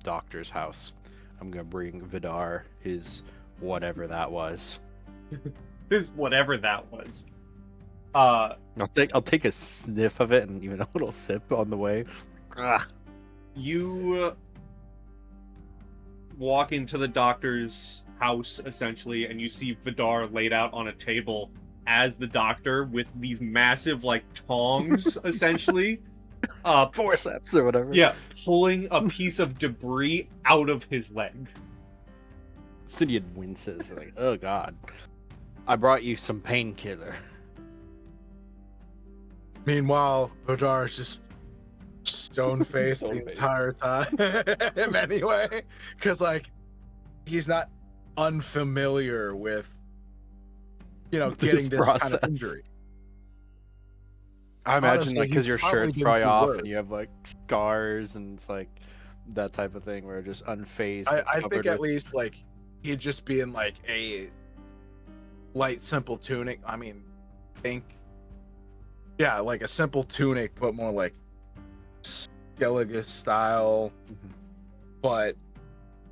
doctor's house. I'm gonna bring Vidar his whatever that was. This whatever that was. I'll take a sniff of it and even a little sip on the way. Ah. You walk into the doctor's house essentially, and you see Vidar laid out on a table as the doctor with these massive like tongs essentially Forceps or whatever. yeah, pulling a piece of debris out of his leg. Cinead winces like, oh god, I brought you some painkiller. Meanwhile, Vidar's just stone-faced the Stone-faced. entire time. Anyway, because like he's not unfamiliar with getting this kind process. of injury. I imagine Honestly, like because he's your probably shirt's been probably through off worse. and you have like scars and it's like that type of thing where just unfazed. but I covered think at with- least like he'd just be in like a light, simple tunic. I mean, like a simple tunic, but more like Skelligus style. Mhm. But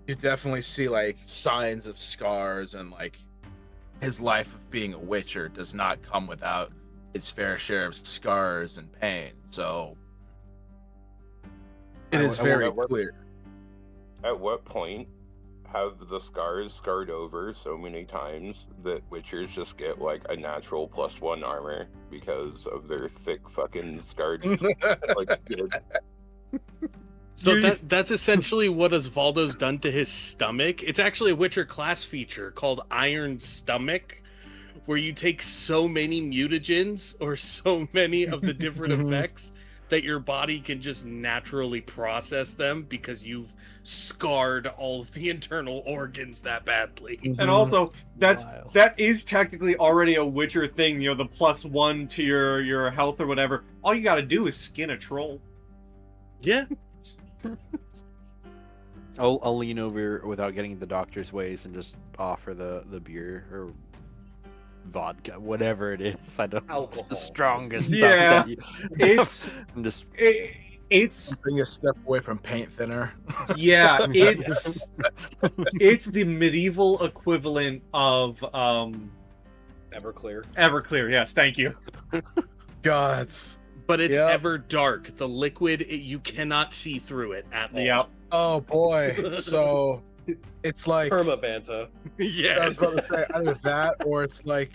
you definitely see like signs of scars, and like his life of being a Witcher does not come without its fair share of scars and pain. So it is very clear. At what point have the scars scarred over so many times that Witchers just get like a natural +1 armor because of their thick fucking scarred like skin? So that's essentially what Osvaldo's done to his stomach. It's actually a Witcher class feature called Iron Stomach, where you take so many mutagens or so many of the different effects that your body can just naturally process them because you've scarred all of the internal organs that badly. And also, Wild. that is technically already a Witcher thing. The +1 to your health or whatever. All you got to do is skin a troll. Yeah. I'll lean over without getting the doctor's ways and just offer the beer or vodka, whatever it is. I don't know. Alcohol. The strongest stuff. Yeah, that you- it's I'm just it's Being a step away from paint thinner. yeah, it's the medieval equivalent of Everclear. Everclear. Yes, thank you. Gods. But it's Yep. ever dark. The liquid, you cannot see through it at all. Yep. Oh boy. So it's like Permavanta. I was Yes. about to say either that or it's like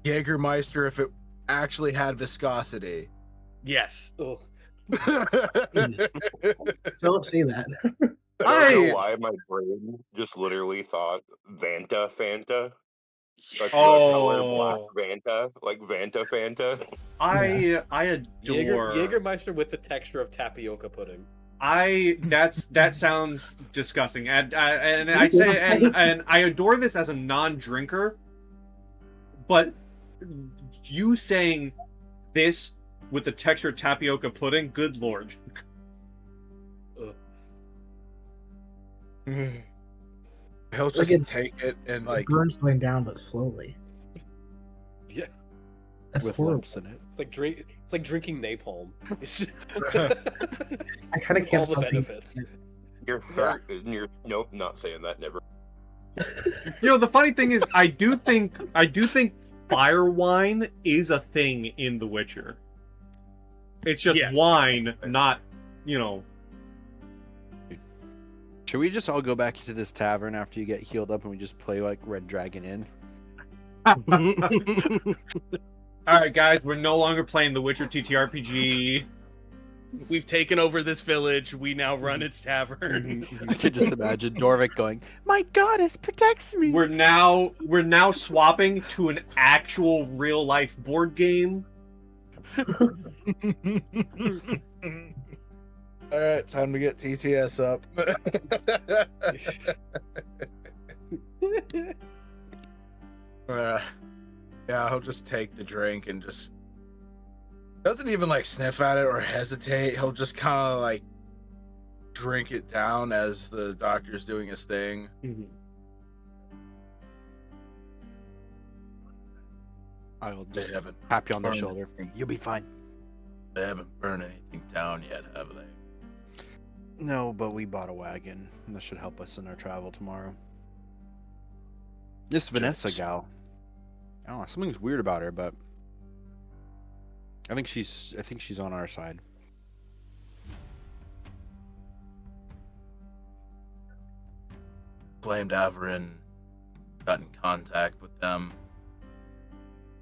Jägermeister if it actually had viscosity. Yes. Ugh. Don't say that. I don't know why my brain just literally thought Fanta. Like the color black Vanta, like Fanta. I Jaeger, adore Jägermeister with the texture of tapioca pudding. that sounds disgusting, and I say and I adore this as a non-drinker, but you saying this with the texture of tapioca pudding, good lord. He'll Like just it- take it and like It burns going down, but slowly. Yeah, That's with horrible. lumps in it. it's like drinking napalm. It's just I kind of with can't all the stop thinking- benefits. Nope, not saying that. Never. You know, the funny thing is, I do think fire wine is a thing in The Witcher. It's just Yes. wine, not, you know. Should we just all go back to this tavern after you get healed up and we just play like Red Dragon Inn? All right, guys, we're no longer playing The Witcher TTRPG. We've taken over this village. We now run its tavern. I could just imagine Dorvic going, "My goddess protects me." We're now swapping to an actual real life board game. all right, time to get TTS up. Yeah, he'll just take the drink and just doesn't even like sniff at it or hesitate. He'll just kind of like drink it down as the doctor's doing his thing. I'll They just haven't tap you on the burned shoulder. anything. You'll be fine. They haven't burned anything down yet, have they? No, but we bought a wagon. And that should help us in our travel tomorrow. This Vanessa Just- gal. I don't know, something's weird about her, but I think she's on our side. Claimed Averan got in contact with them.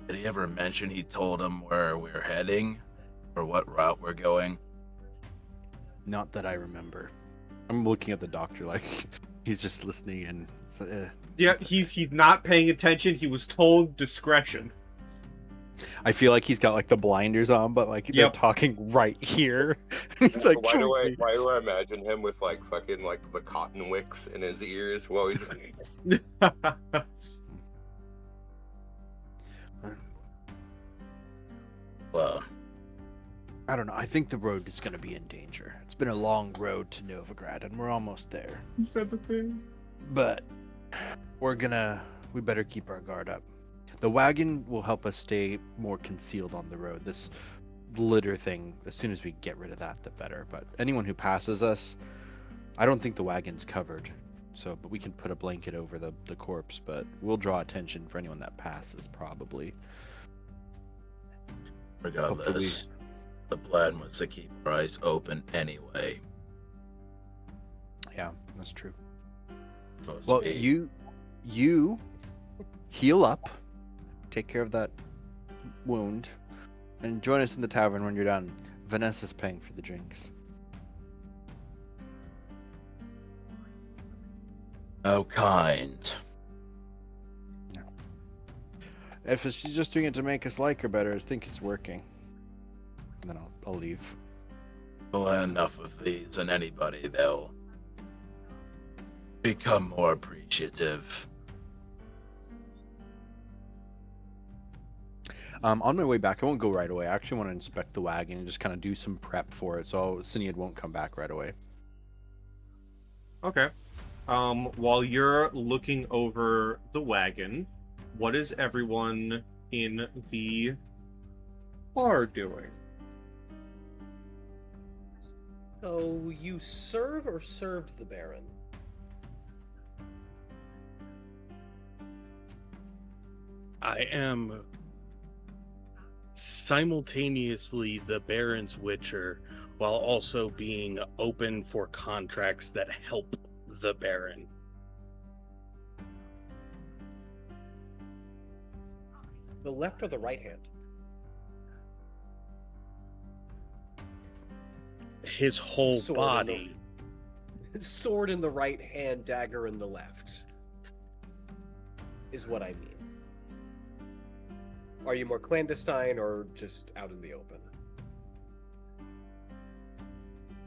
Did he ever mention he told them where we're heading or what route we're going? Not that I remember. I'm looking at the doctor like he's just listening and Yeah, he's not paying attention. He was told discretion. I feel like he's got like the blinders on, but like they're Yep. talking right here. He's like, why do "Join me." I imagine him with like fucking like the cotton wicks in his ears while he's don't know. I think the road is going to be in danger. It's been a long road to Novigrad, and we're almost there. You said the thing. But we better keep our guard up. The wagon will help us stay more concealed on the road. This litter thing, as soon as we get rid of that, the better. But anyone who passes us, I don't think the wagon's covered. So, but we can put a blanket over the corpse, but we'll draw attention for anyone that passes, probably. Regardless, the plan was to keep our eyes open anyway. Yeah, that's true. Supposed to Well, be. you heal up, take care of that wound, and join us in the tavern when you're done. Vanessa's paying for the drinks. How kind. If she's just doing it to make us like her better, I think it's working. And then I'll leave. We'll have enough of these, and anybody, they'll become more appreciative. On my way back, I won't go right away. I actually want to inspect the wagon and just kind of do some prep for it, so Cinead won't come back right away. Okay. While you're looking over the wagon, what is everyone in the bar doing? Oh, you serve or served the Baron? I am simultaneously the Baron's Witcher while also being open for contracts that help the Baron. The left or the right hand? His whole Sword in body. Sword in the right hand, dagger in the left. Is what I mean. Are you more clandestine or just out in the open?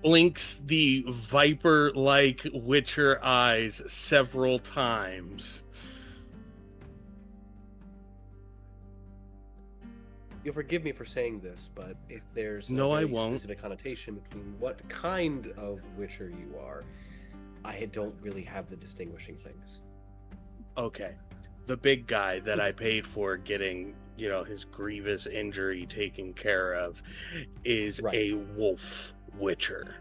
Blinks the viper-like Witcher eyes several times. You'll forgive me for saying this, but if there's No, a I very won't. specific connotation between what kind of Witcher you are, I don't really have the distinguishing things. Okay. The big guy that I paid for getting, his grievous injury taken care of is Right. a wolf witcher.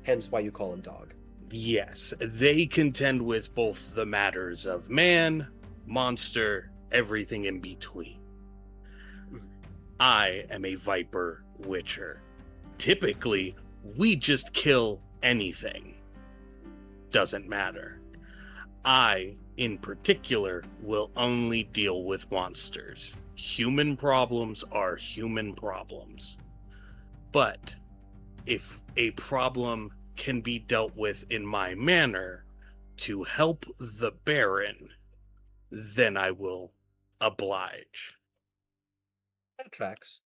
Hence why you call him dog. Yes, they contend with both the matters of man, monster, everything in between. I am a viper witcher. Typically, we just kill anything. Doesn't matter. I, in particular, will only deal with monsters. Human problems are human problems. But if a problem can be dealt with in my manner to help the Baron, then I will oblige. That tracks.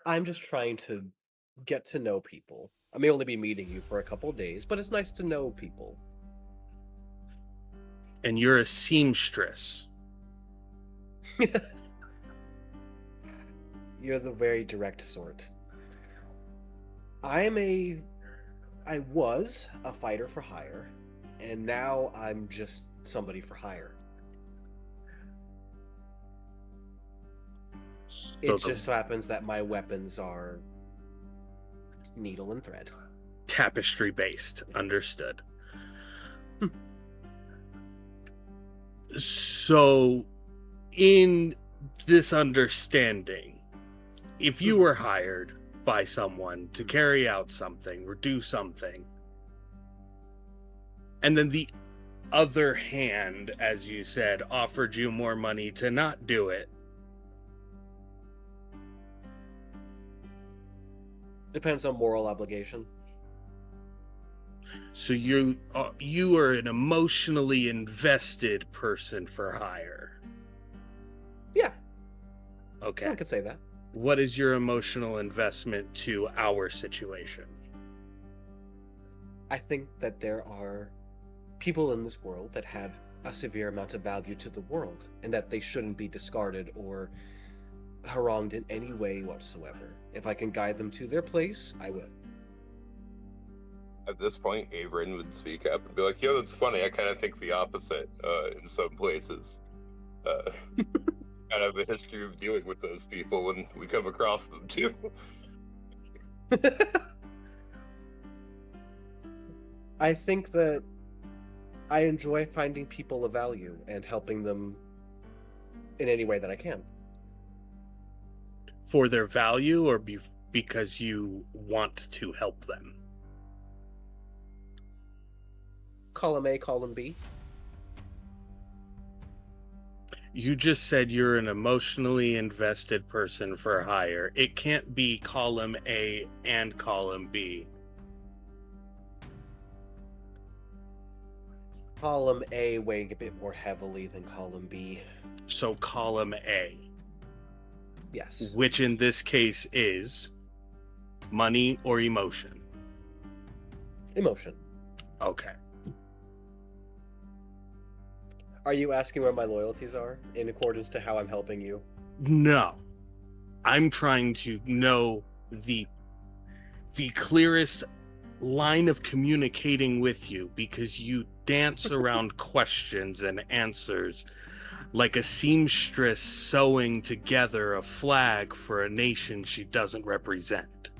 I'm just trying to get to know people. I may only be meeting you for a couple days, but it's nice to know people. And you're a seamstress. You're the very direct sort. I was a fighter for hire, and now I'm just somebody for hire. It just so happens that my weapons are needle and thread. Tapestry based, understood. So, in this understanding, if you were hired by someone to carry out something or do something, and then the other hand, as you said, offered you more money to not do it, Depends on moral obligation. so you are an emotionally invested person for hire. Yeah, Okay. I could say that. What is your emotional investment to our situation? I think that there are people in this world that have a severe amount of value to the world, and that they shouldn't be discarded or harangued in any way whatsoever. If I can guide them to their place, I will. At this point, Averan would speak up and be like, "Yo, that's funny. I kind of think the opposite in some places. Kind of a history of dealing with those people when we come across them too." I think that I enjoy finding people of value and helping them in any way that I can. For their value, or because you want to help them? Column A, column B. You just said you're an emotionally invested person for hire. It can't be column A and column B. Column A weighing a bit more heavily than column B. So column A, Yes. which in this case is money or emotion. Emotion. Okay. Are you asking where my loyalties are in accordance to how I'm helping you? No. I'm trying to know the clearest line of communicating with you, because you dance around questions and answers like a seamstress sewing together a flag for a nation she doesn't represent.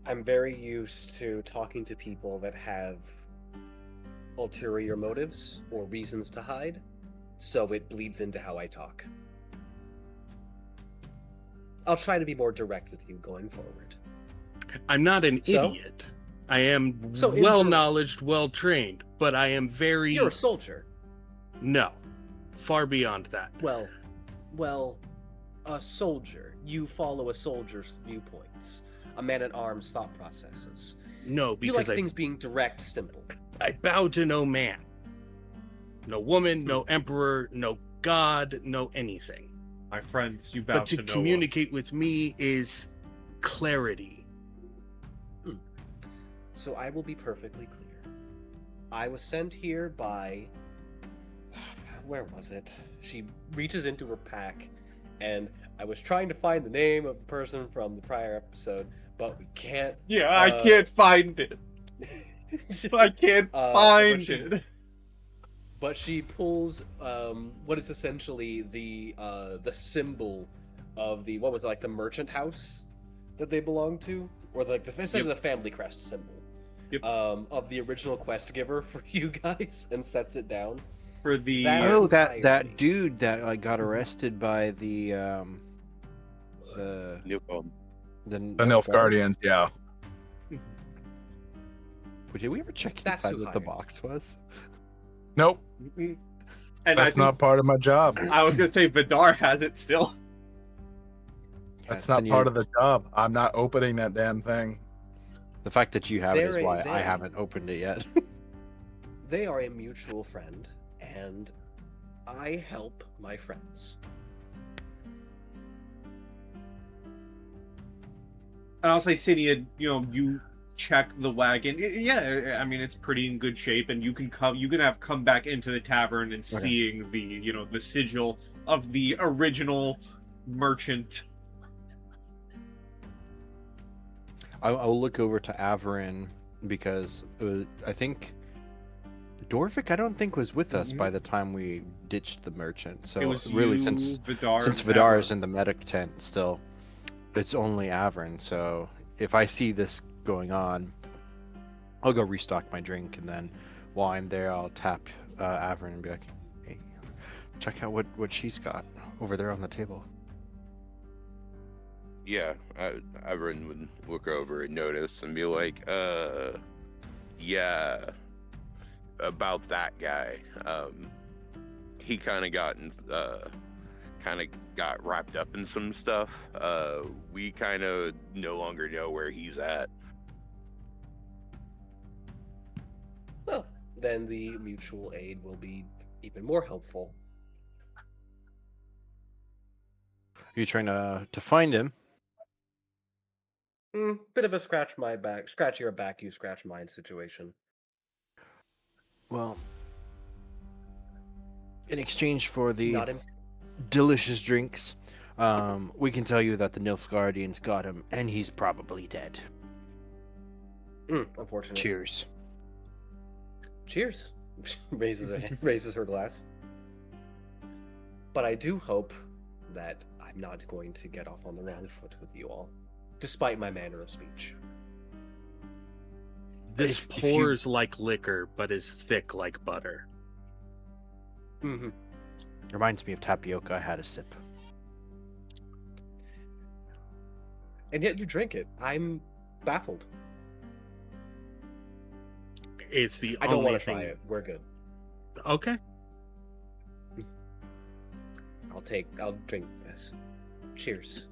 I'm very used to talking to people that have ulterior motives or reasons to hide, so it bleeds into how I talk. I'll try to be more direct with you going forward. I'm not an So? idiot. I am So well-knowledged, well-trained, but I am very... You're a soldier. No. Far beyond that. Well, a soldier. You follow a soldier's viewpoints. A man-at-arms thought processes. No, You because like things being direct, simple. I bow to no man. No woman, no emperor, no god, no anything. My friends, you bow But to to no communicate with me is clarity. So I will be perfectly clear. I was sent here by... Where was it? She reaches into her pack, and I was trying to find the name of the person from the prior episode, but we can't. Yeah, I can't find it. I can't find but she- it. But she pulls what is essentially the symbol of the, what was it, like the merchant house that they belong to, or like essentially the family crest symbol. Yep. Of the original quest giver for you guys, and sets it down. For the That's- Oh, entirely. that dude that like got arrested by the Newcomb. The Nilfgaardians, yeah. Did we ever check That's inside who what the hired. box was? Nope, and that's not part of my job. I was gonna say Vidar has it still. That's Yeah, not part of the job. I'm not opening that damn thing. The fact that you have it is They're a- why I they're- haven't opened it yet. They are a mutual friend, and I help my friends. And I'll say, Cinead, you check the wagon. Yeah, I mean, it's pretty in good shape, and you can come back into the tavern and seeing the sigil of the original merchant. I'll look over to Averan because I think Dorvic, I don't think, was with us by the time we ditched the merchant. So It was really, you, since Vidar, and Vidar is Averan. in the medic tent still, it's only Averan. So if I see this going on, I'll go restock my drink, and then while I'm there, I'll tap Averan and be like, "Hey, check out what she's got over there on the table." Yeah, Averan would look over and notice and be like, yeah, about that guy. He kind of got wrapped up in some stuff. We kind of no longer know where he's at. Well, then the mutual aid will be even more helpful. Are you trying to find him? Bit of a scratch your back, you scratch mine situation. Well, in exchange for the Not in. delicious drinks, we can tell you that the Nilfgaardians got him, and he's probably dead. Unfortunate. Cheers. Cheers. raises her glass. But I do hope that I'm not going to get off on the wrong foot with you all, despite my manner of speech. This If you- pours like liquor, but is thick like butter. Mm-hmm. Reminds me of tapioca. I had a sip. And yet you drink it. I'm baffled. It's the I don't only want to try thing- it. We're good. Okay. I'll drink this. Cheers.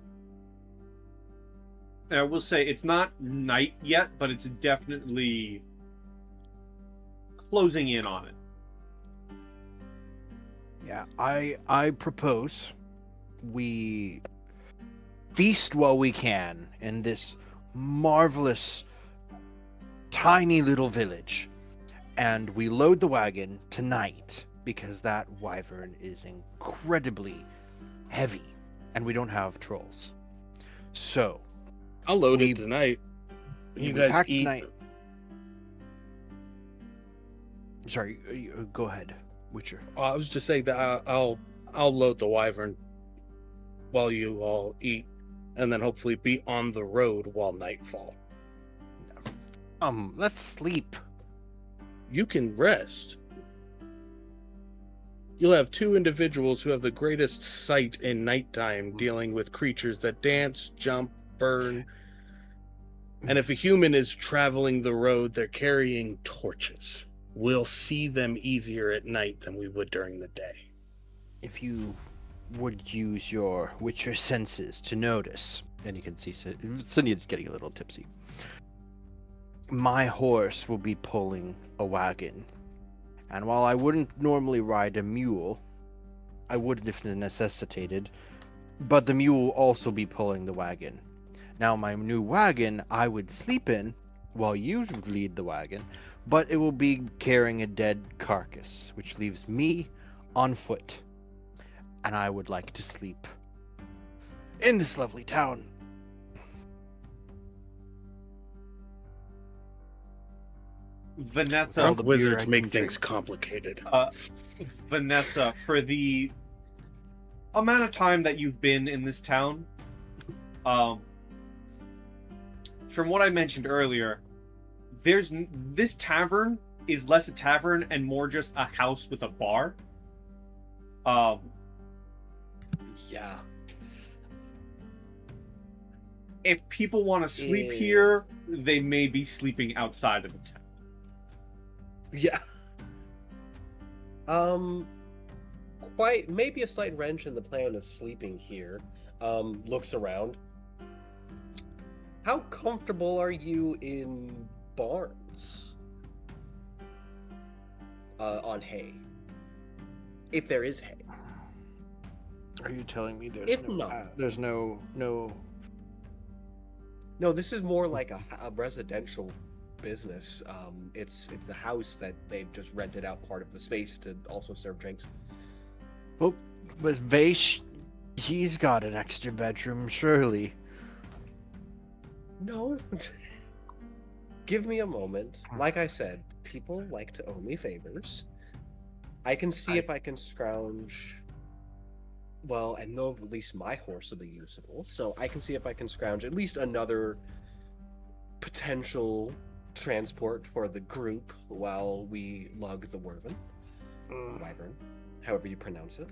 And I will say it's not night yet, but it's definitely closing in on it. Yeah, I propose we feast while we can in this marvelous tiny little village, and we load the wagon tonight because that wyvern is incredibly heavy and we don't have trolls. So I'll load We- it tonight. You we guys pack eat. tonight. Sorry, go ahead, Witcher. I was just saying that I'll load the wyvern while you all eat, and then hopefully be on the road while nightfall. Let's sleep. You can rest. You'll have two individuals who have the greatest sight in nighttime dealing with creatures that dance, jump, burn. And if a human is traveling the road, they're carrying torches. We'll see them easier at night than we would during the day. If you would use your Witcher senses to notice, and you can see Cinead's getting a little tipsy. My horse will be pulling a wagon, and while I wouldn't normally ride a mule, I would if necessitated, but the mule will also be pulling the wagon. Now my new wagon I would sleep in while you would lead the wagon, but it will be carrying a dead carcass, which leaves me on foot. And I would like to sleep in this lovely town. Vanessa, All the beer I Wizards can make drink. things complicated. Vanessa, for the amount of time that you've been in this town, from what I mentioned earlier, this tavern is less a tavern and more just a house with a bar. Yeah. If people want to sleep Yeah. here, they may be sleeping outside of the town. Yeah. Quite maybe a slight wrench in the plan of sleeping here. Looks around. How comfortable are you in barns? On hay. If there is hay. Are you telling me there's If no, not- there's no No, this is more like a residential business. It's a house that they've just rented out part of the space to also serve drinks. Well, but Vaish, he's got an extra bedroom, surely. No. Give me a moment. Like I said, people like to owe me favors. I can see if I can scrounge. Well, I know at least my horse will be usable, so I can see if I can scrounge at least another potential transport for the group while we lug the wyvern, however you pronounce it.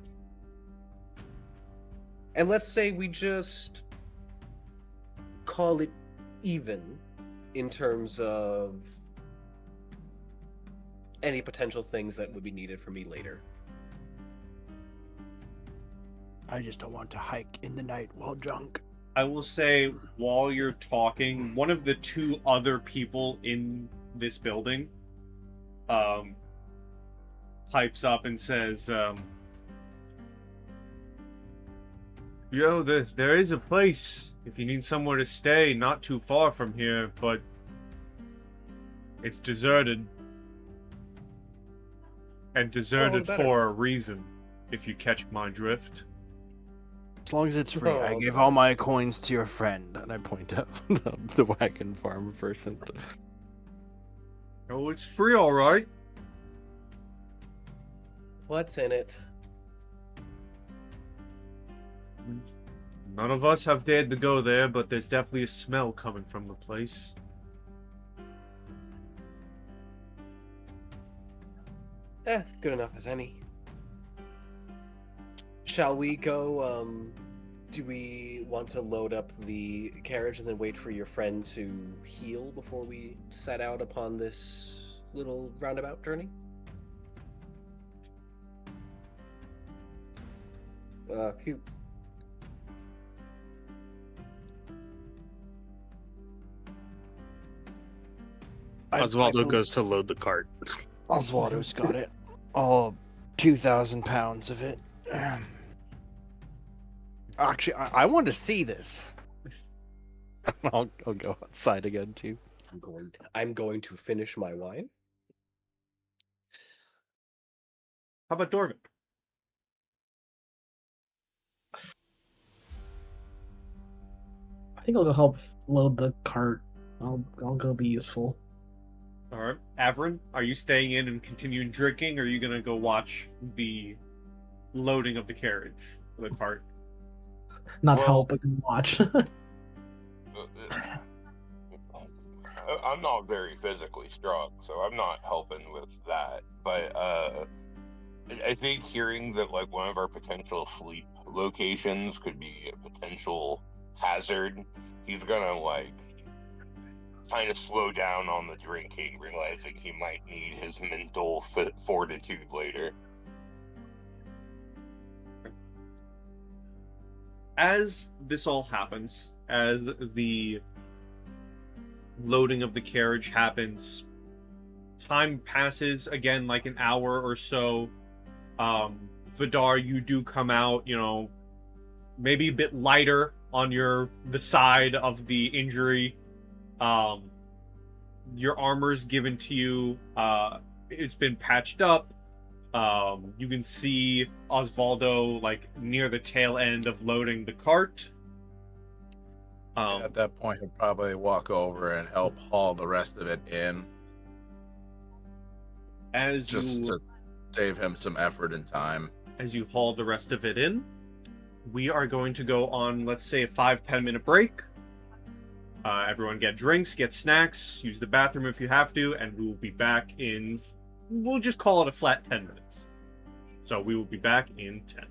And let's say we just call it even in terms of any potential things that would be needed for me later. I just don't want to hike in the night while drunk. I will say, while you're talking, one of the two other people in this building pipes up and says, there is a place if you need somewhere to stay not too far from here, but it's deserted. And deserted better. for a reason. if you catch my drift. As long as it's free. I Oh, gave God. all my coins to your friend, and I point out the wagon farm person. Oh, it's free, all right. What's in it? None of us have dared to go there, but there's definitely a smell coming from the place. Good enough as any. Shall we go, do we want to load up the carriage and then wait for your friend to heal before we set out upon this little roundabout journey? Cute. Osvaldo goes to load the cart. Osvaldo's got it. All 2,000 pounds of it. Actually, I want to see this. I'll go outside again too. I'm going to finish my wine. How about Dorvic? I think I'll go help load the cart. I'll go be useful. All right. Averan, are you staying in and continuing drinking, or are you going to go watch the loading of the carriage, the cart? Not Well- help, but watch. I'm not very physically strong, so I'm not helping with that. But I think hearing that like one of our potential sleep locations could be a potential hazard, he's gonna like kind of slow down on the drinking, realizing he might need his mental fortitude later. As this all happens, as the loading of the carriage happens, time passes again like an hour or so. Vidar, you do come out, maybe a bit lighter on the side of the injury. Your armor's given to you. It's been patched up. You can see Osvaldo like near the tail end of loading the cart. At that point, he'll probably walk over and help haul the rest of it in, just to save him some effort and time. As you haul the rest of it in, we are going to go on, let's say, a 5-10 minute break. Everyone get drinks, get snacks, use the bathroom if you have to, and we will be back in, we'll just call it a flat 10 minutes. So we will be back in 10.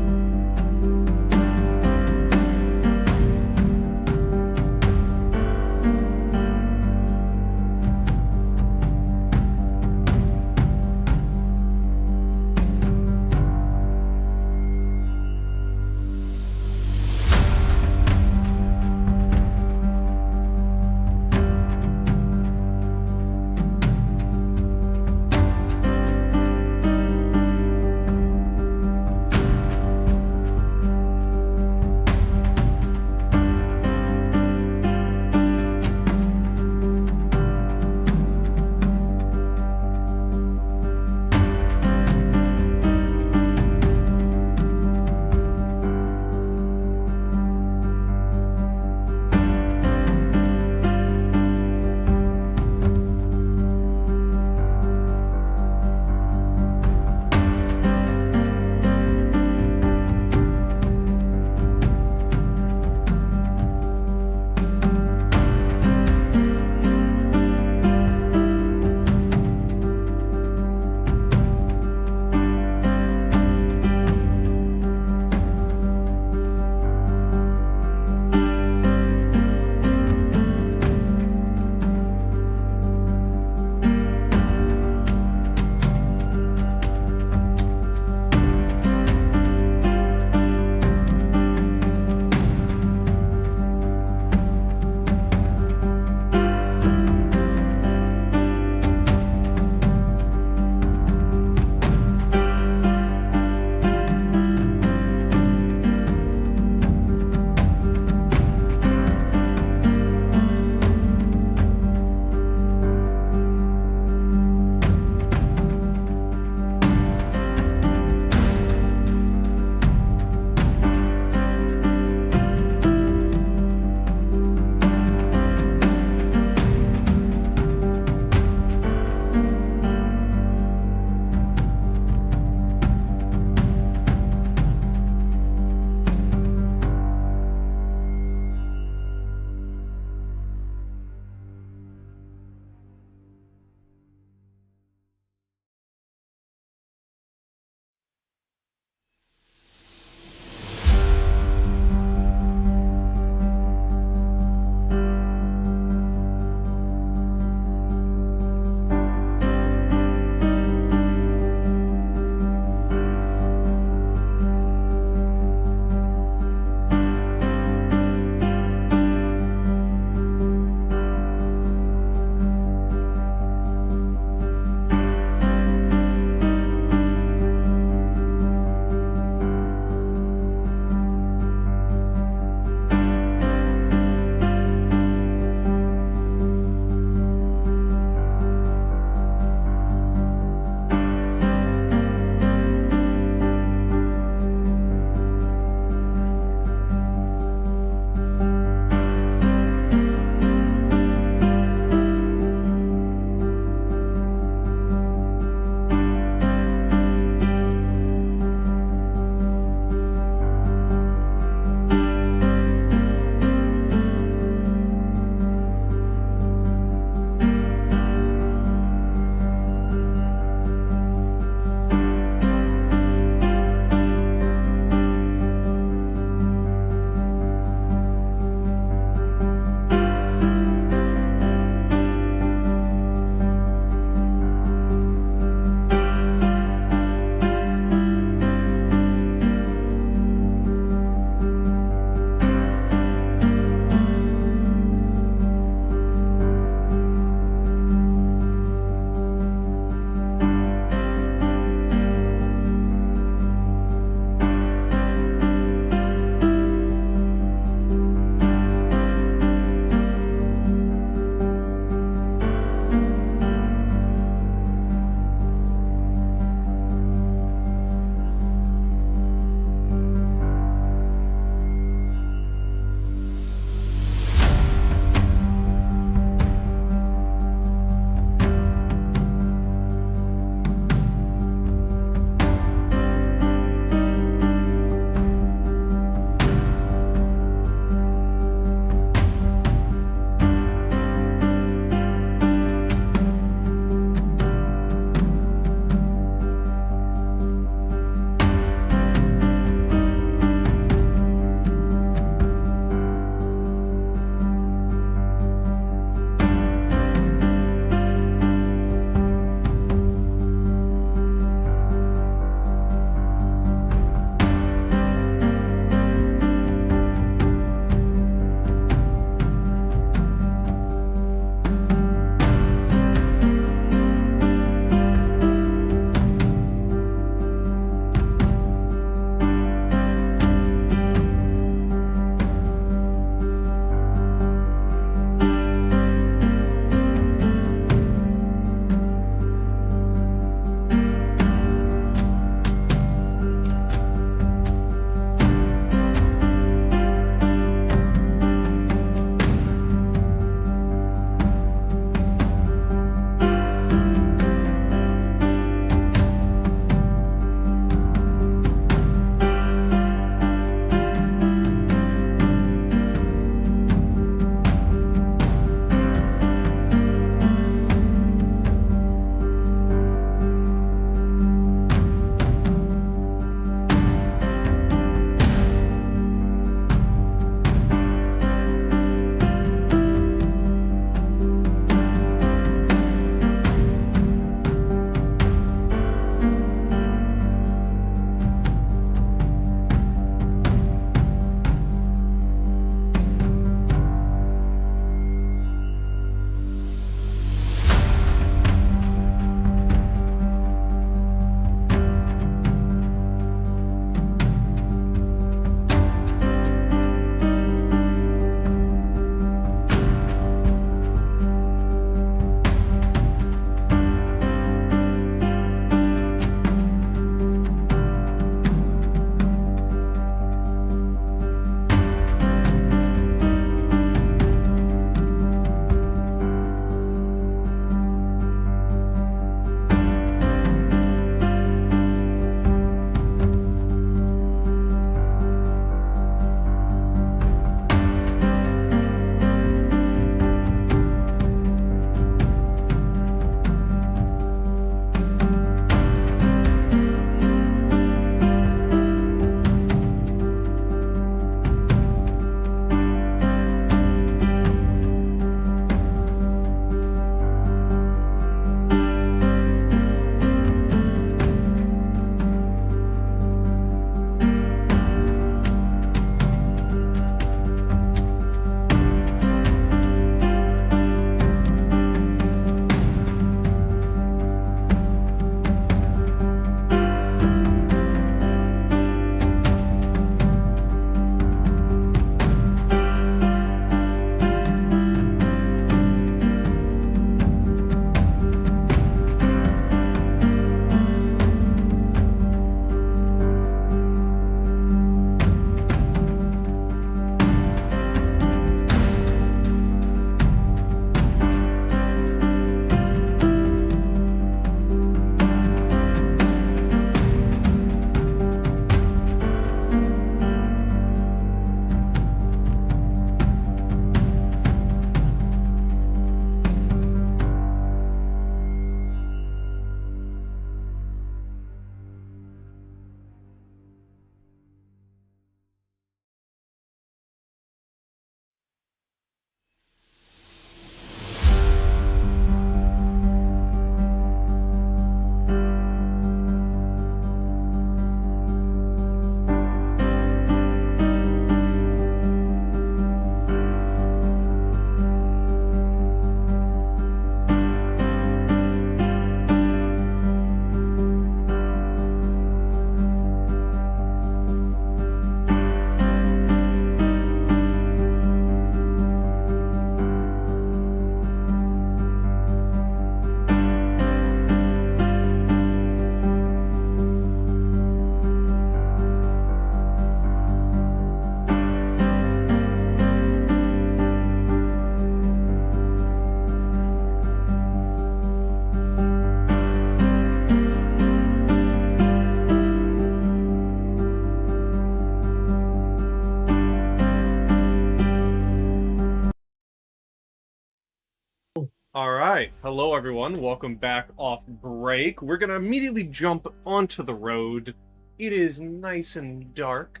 All right. Hello, everyone. Welcome back off break. We're going to immediately jump onto the road. It is nice and dark,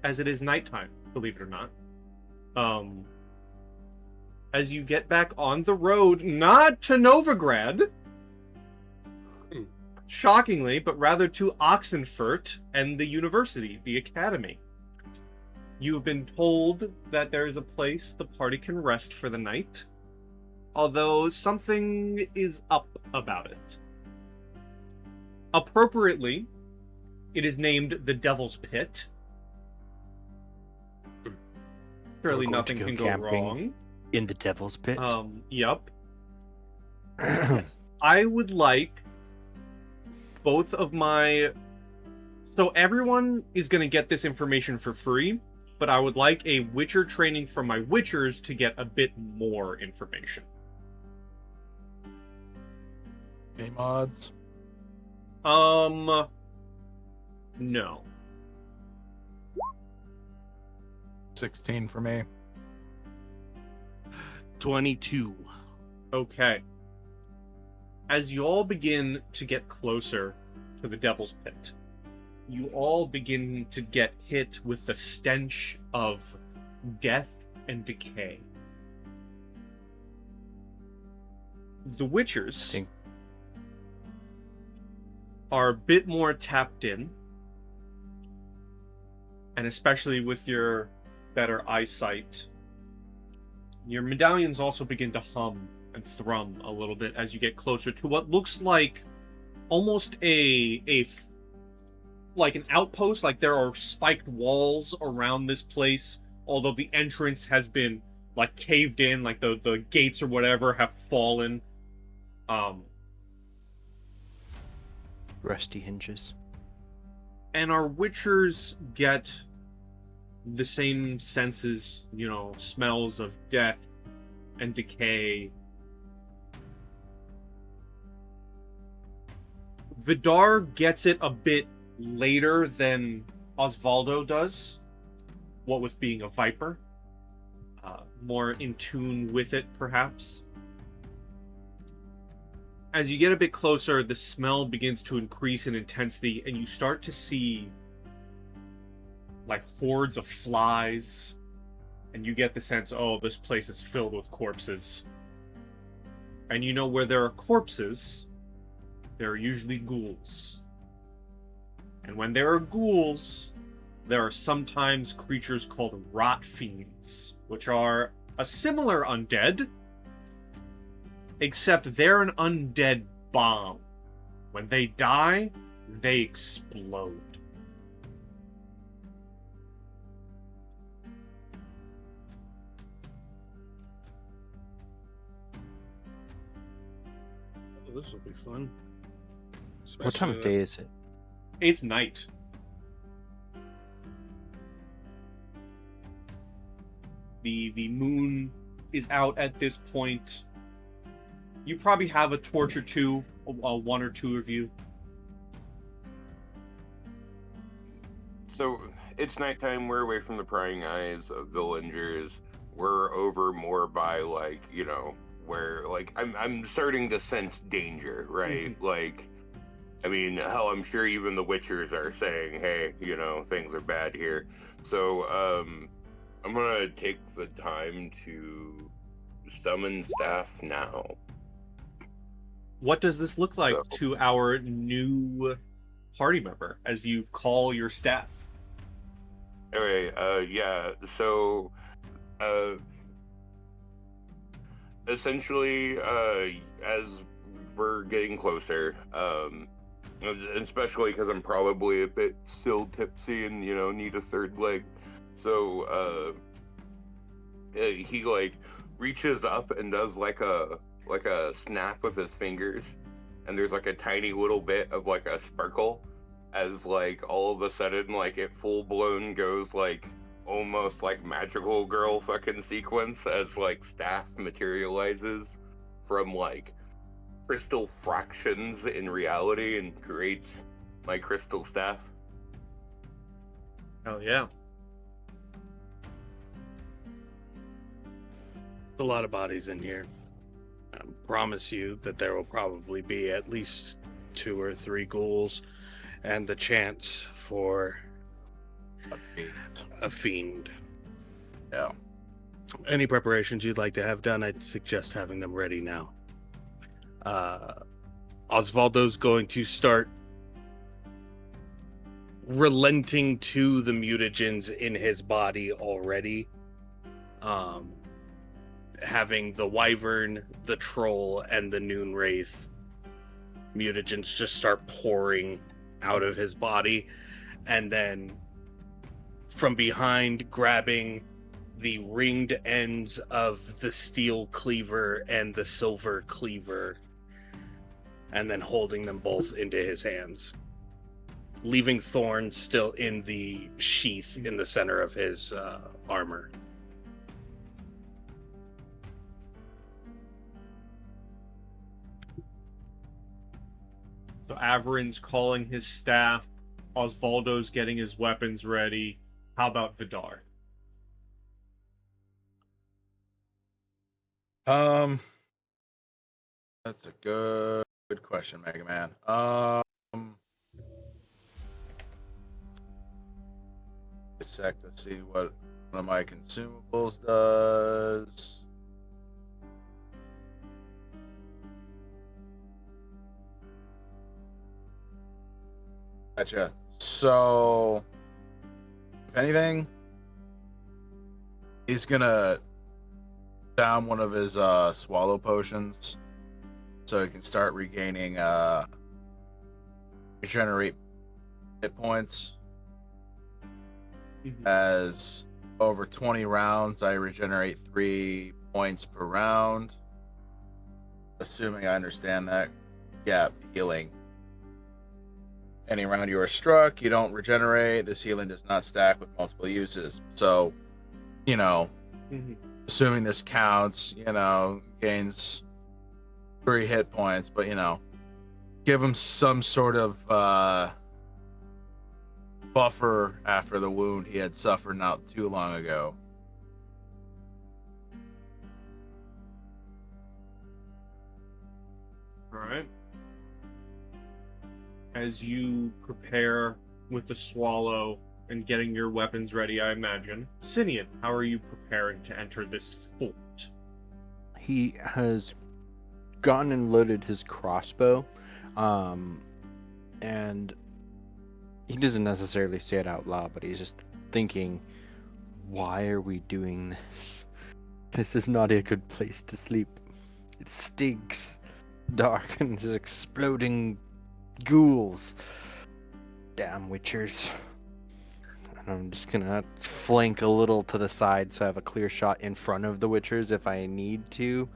as it is nighttime, believe it or not. As you get back on the road, not to Novigrad, shockingly, but rather to Oxenfurt and the university, the academy. You've been told that there is a place the party can rest for the night, although something is up about it. Appropriately, it is named the Devil's Pit. Surely We're going to nothing go can go camping. wrong. In the Devil's Pit. Yup. I would like both of my... So everyone is going to get this information for free, but I would like a Witcher training from my Witchers to get a bit more information. Game odds. No. 16 for me. 22. Okay. As you all begin to get closer to the Devil's Pit, you all begin to get hit with the stench of death and decay. The Witchers are a bit more tapped in, and especially with your better eyesight, your medallions also begin to hum and thrum a little bit as you get closer to what looks like almost like an outpost. Like there are spiked walls around this place, although the entrance has been like caved in, like the gates or whatever have fallen. Rusty hinges. And our Witchers get the same senses, smells of death and decay. Vidar gets it a bit later than Osvaldo does, what with being a Viper. More in tune with it, perhaps. As you get a bit closer, the smell begins to increase in intensity, and you start to see like hordes of flies, and you get the sense, oh, this place is filled with corpses. And you know where there are corpses, there are usually ghouls. And when there are ghouls, there are sometimes creatures called rot fiends, which are a similar undead, except they're an undead bomb. When they die, they explode. Oh, this will be fun. What time of Especially day is it? It's night. The moon is out at this point. You probably have a torch or two, one or two of you. So it's nighttime. We're away from the prying eyes of villagers. We're over more by where I'm starting to sense danger, right? Mhm. I mean, hell, I'm sure even the Witchers are saying, hey, things are bad here. So I'm gonna take the time to summon staff now. What does this look like So- to our new party member as you call your staff? Anyway, yeah, so essentially, as we're getting closer, especially because I'm probably a bit still tipsy and need a third leg, so he reaches up and does like a snap with his fingers, and there's a tiny little bit of a sparkle, as all of a sudden it full blown goes almost magical girl fucking sequence as staff materializes from crystal fractions in reality and creates my crystal staff. Oh yeah. a lot of bodies in here. promise you that there will probably be at least 2 or 3 ghouls and the chance for a fiend. Yeah. Any preparations you'd like to have done, I'd suggest having them ready now. Osvaldo's going to start relenting to the mutagens in his body already. Having the wyvern, the troll, and the noon wraith mutagens just start pouring out of his body, and then from behind grabbing the ringed ends of the steel cleaver and the silver cleaver, and then holding them both into his hands, leaving thorns still in the sheath in the center of his armor. So Averan's calling his staff. Osvaldo's getting his weapons ready. How about Vidar? That's a good question, Mega Man. A sec to see what one of my consumables does. Gotcha. So, if anything, he's gonna down one of his swallow potions so he can start regaining regenerate hit points. As over 20 rounds, I regenerate 3 points per round. Assuming I understand that. Yeah, healing. Any round you are struck, you don't regenerate. This healing does not stack with multiple uses. So, assuming this counts, gains 3 hit points, but, give him some sort of buffer after the wound he had suffered not too long ago. All right. As you prepare with the swallow and getting your weapons ready, I imagine. Cinead, how are you preparing to enter this fort? He has gone and loaded his crossbow, and he doesn't necessarily say it out loud, but he's just thinking, why are we doing this? This is not a good place to sleep. It stinks. Dark and there's exploding ghouls. Damn witchers. And I'm just gonna flank a little to the side so I have a clear shot in front of the witchers if I need to.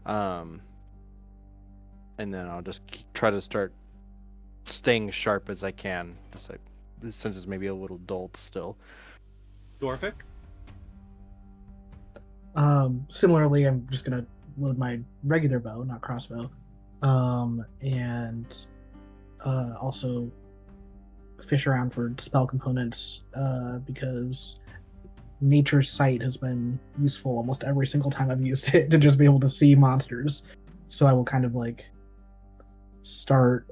And then I'll just try to start staying sharp as I can. Just like since it's maybe a little dull still. Dorvic? Similarly, I'm just gonna load my regular bow, not crossbow, and also fish around for spell components because Nature's Sight has been useful almost every single time I've used it to just be able to see monsters. So I will kind of like start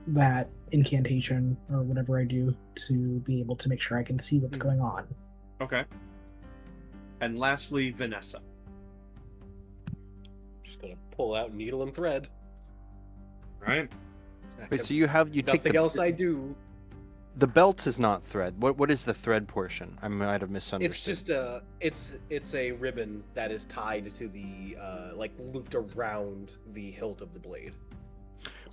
that incantation or whatever I do to be able to make sure I can see what's going on. Okay. And lastly, Vanessa. Just gonna pull out needle and thread. Right. Wait, so you take nothing else I do. The belt is not thread. What is the thread portion? I might have misunderstood. It's just it's a ribbon that is tied to the like looped around the hilt of the blade.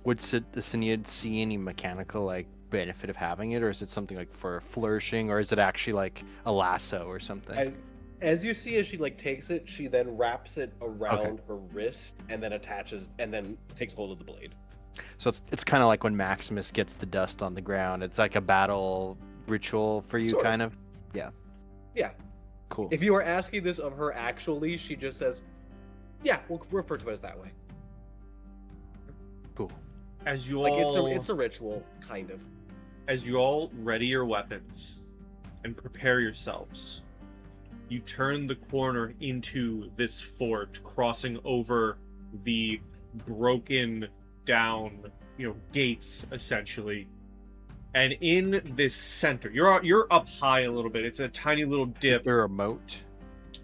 Would the Cinead see any mechanical like benefit of having it, or is it something like for flourishing, or is it actually like a lasso or something? As you see, as she like takes it, she then wraps it around her wrist and then attaches and then takes hold of the blade. So it's kind of like when Maximus gets the dust on the ground. It's like a battle ritual for you, kind of. Yeah. Yeah. Cool. If you are asking this of her actually, she just says, "Yeah, we'll refer to it as that way." Cool. As you like all, it's a ritual, kind of. As you all ready your weapons and prepare yourselves, you turn the corner into this fort, crossing over the broken down, gates essentially. And in this center, you're up high a little bit. It's a tiny little dip. Is there a moat?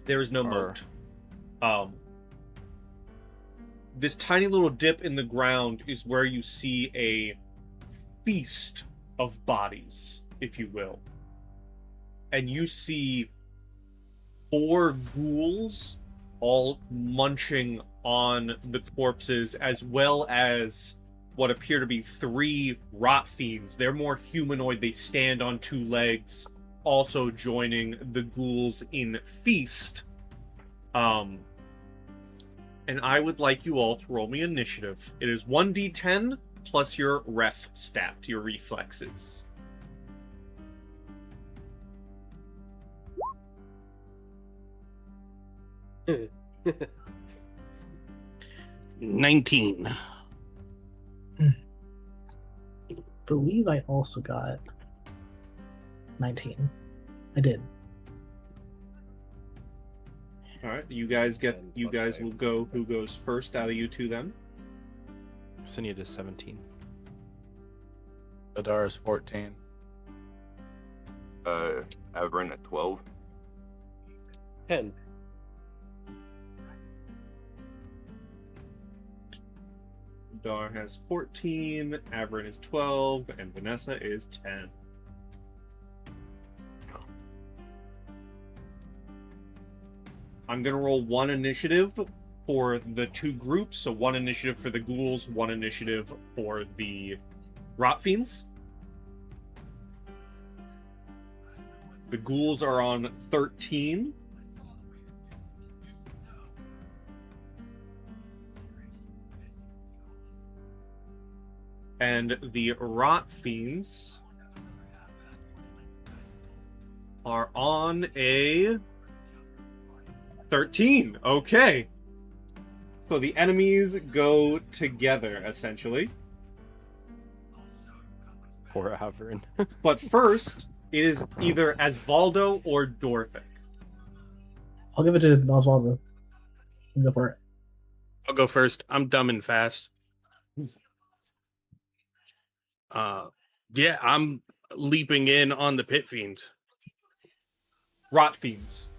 There is no moat. This tiny little dip in the ground is where you see a feast of bodies, if you will. And you see 4 ghouls all munching on the corpses, as well as what appear to be 3 rot fiends. They're more humanoid. They stand on 2 legs, also joining the ghouls in feast. And I would like you all to roll me initiative. It is 1d10 plus your ref stat, your reflexes. 19. Believe I also got 19. I did. All right, you guys will five. go. Who goes first out of you 2 then? Cinead is 17. Vidar is 14. Averan at 12. 10. Dar has 14, Averin is 12, and Vanessa is 10. I'm going to roll 1 initiative for the 2 groups, so 1 initiative for the ghouls, 1 initiative for the rot fiends. The ghouls are on 13. And the rot fiends are on a 13. Okay. So the enemies go together, essentially. Poor Averin. But first, it is either Asvaldo or Dorvic. I'll give it to Oswaldo. Go for it. I'll go first. I'm dumb and fast. Yeah, I'm leaping in on the pit fiends. Rot fiends.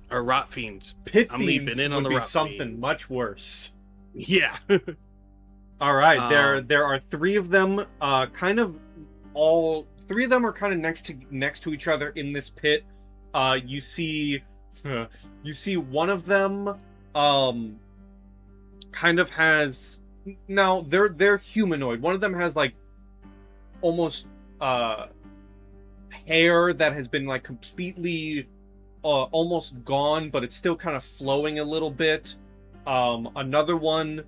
Or rot fiends. Pit I'm leaping fiends in on would the be rot something fiends. much worse. Yeah. All right, there are 3 of them. Kind of all 3 of them are kind of next to each other in this pit. You see one of them kind of has, now they're humanoid. One of them has like almost hair that has been like completely almost gone, but it's still kind of flowing a little bit. Another one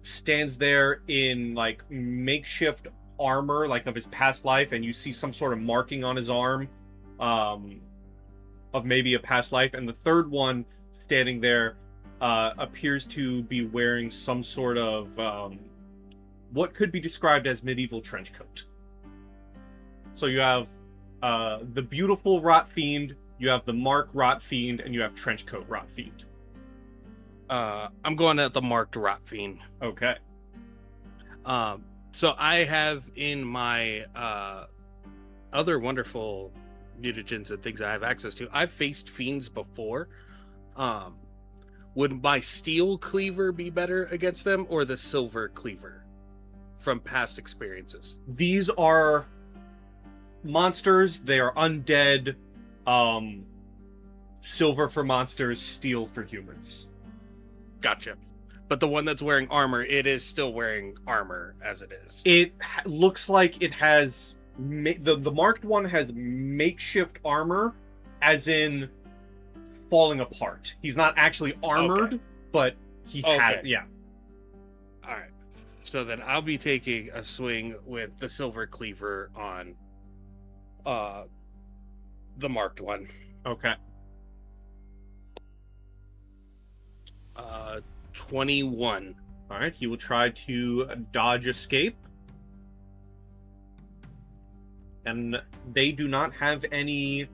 stands there in like makeshift armor, like of his past life, and you see some sort of marking on his arm of maybe a past life. And the third one standing there appears to be wearing some sort of what could be described as medieval trench coat. So you have the beautiful rot fiend, you have the mark rot fiend, and you have trench coat rot fiend. I'm going at the marked rot fiend. Okay. So I have in my other wonderful mutagens and things I have access to, I've faced fiends before. Would my steel cleaver be better against them, or the silver cleaver from past experiences? These are monsters. They are undead. Silver for monsters, steel for humans. Gotcha. But the one that's wearing armor, it is still wearing armor as it is. It looks like it has the marked one has makeshift armor, as in falling apart. He's not actually armored, but he had, yeah. All right. So then I'll be taking a swing with the silver cleaver on the marked one. Okay. 21. All right, he will try to dodge escape. And they do not have any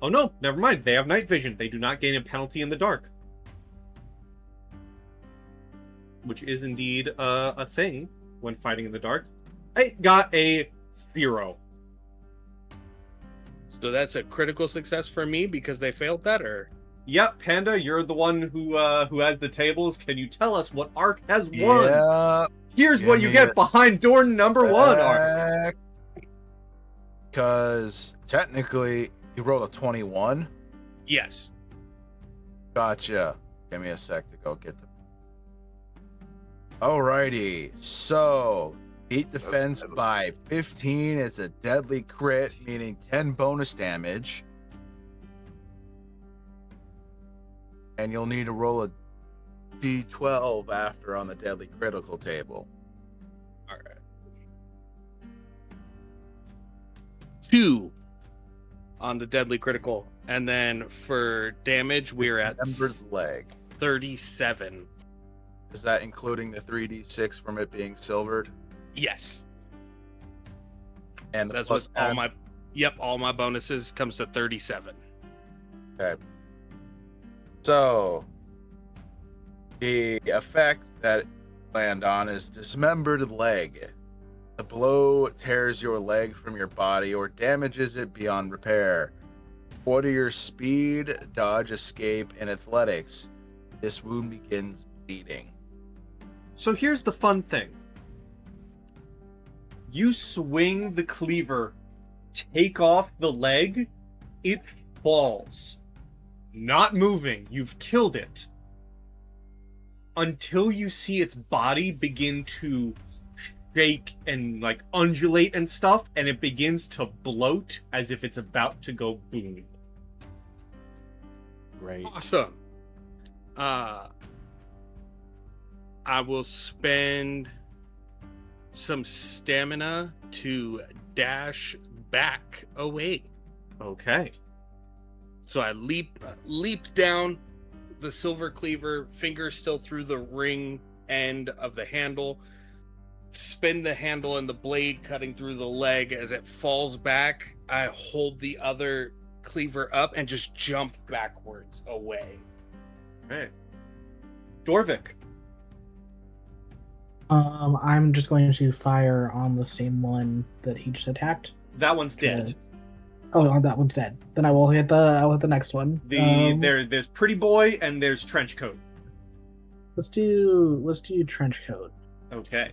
Oh no, never mind. They have night vision. They do not gain a penalty in the dark. Which is indeed a thing when fighting in the dark. I got a 0. So that's a critical success for me because they failed that, or? Yep, Panda, you're the one who has the tables. Can you tell us what Ark has won? Yeah. Here's what you get behind door number 1, Ark. Because technically, you rolled a 21. Yes. Gotcha. Give me a sec to go get them. Alrighty. So, beat defense by 15. It's a deadly crit, meaning 10 bonus damage. And you'll need to roll a d12 after on the deadly critical table. All right. 2 on the deadly critical, and then for damage we're at Dismembered leg. 37. Is that including the 3d6 from it being silvered? Yes, And the that's plus what all 10? my. Yep, all my bonuses comes to 37. Okay. So, the effect that land on is dismembered leg. The blow tears your leg from your body or damages it beyond repair. What are your speed, dodge, escape, and athletics? This wound begins bleeding. So here's the fun thing. You swing the cleaver, take off the leg, it falls. Not moving. You've killed it. Until you see its body begin to shake and like undulate and stuff, and it begins to bloat as if it's about to go boom. Right. Awesome. I will spend some stamina to dash back away. Okay. So I leaped down the silver cleaver, finger still through the ring end of the handle, spin the handle and the blade cutting through the leg. As it falls back, I hold the other cleaver up and just jump backwards away. Okay. Dorvic. I'm just going to fire on the same one that he just attacked. That one's dead. Oh, that one's dead. Then I'll hit the next one. There's Pretty Boy and there's Trenchcoat. Let's do trench coat. Okay.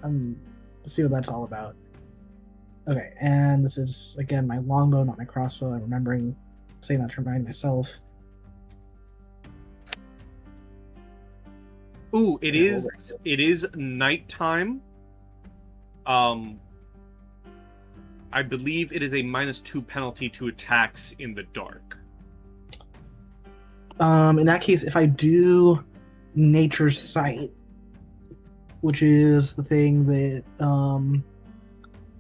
Let's see what that's all about. Okay, and this is again my longbow, not my crossbow. I'm remembering saying that to remind myself. Ooh, it is nighttime. I believe it is a -2 penalty to attacks in the dark. In that case, if I do Nature's Sight, which is the thing that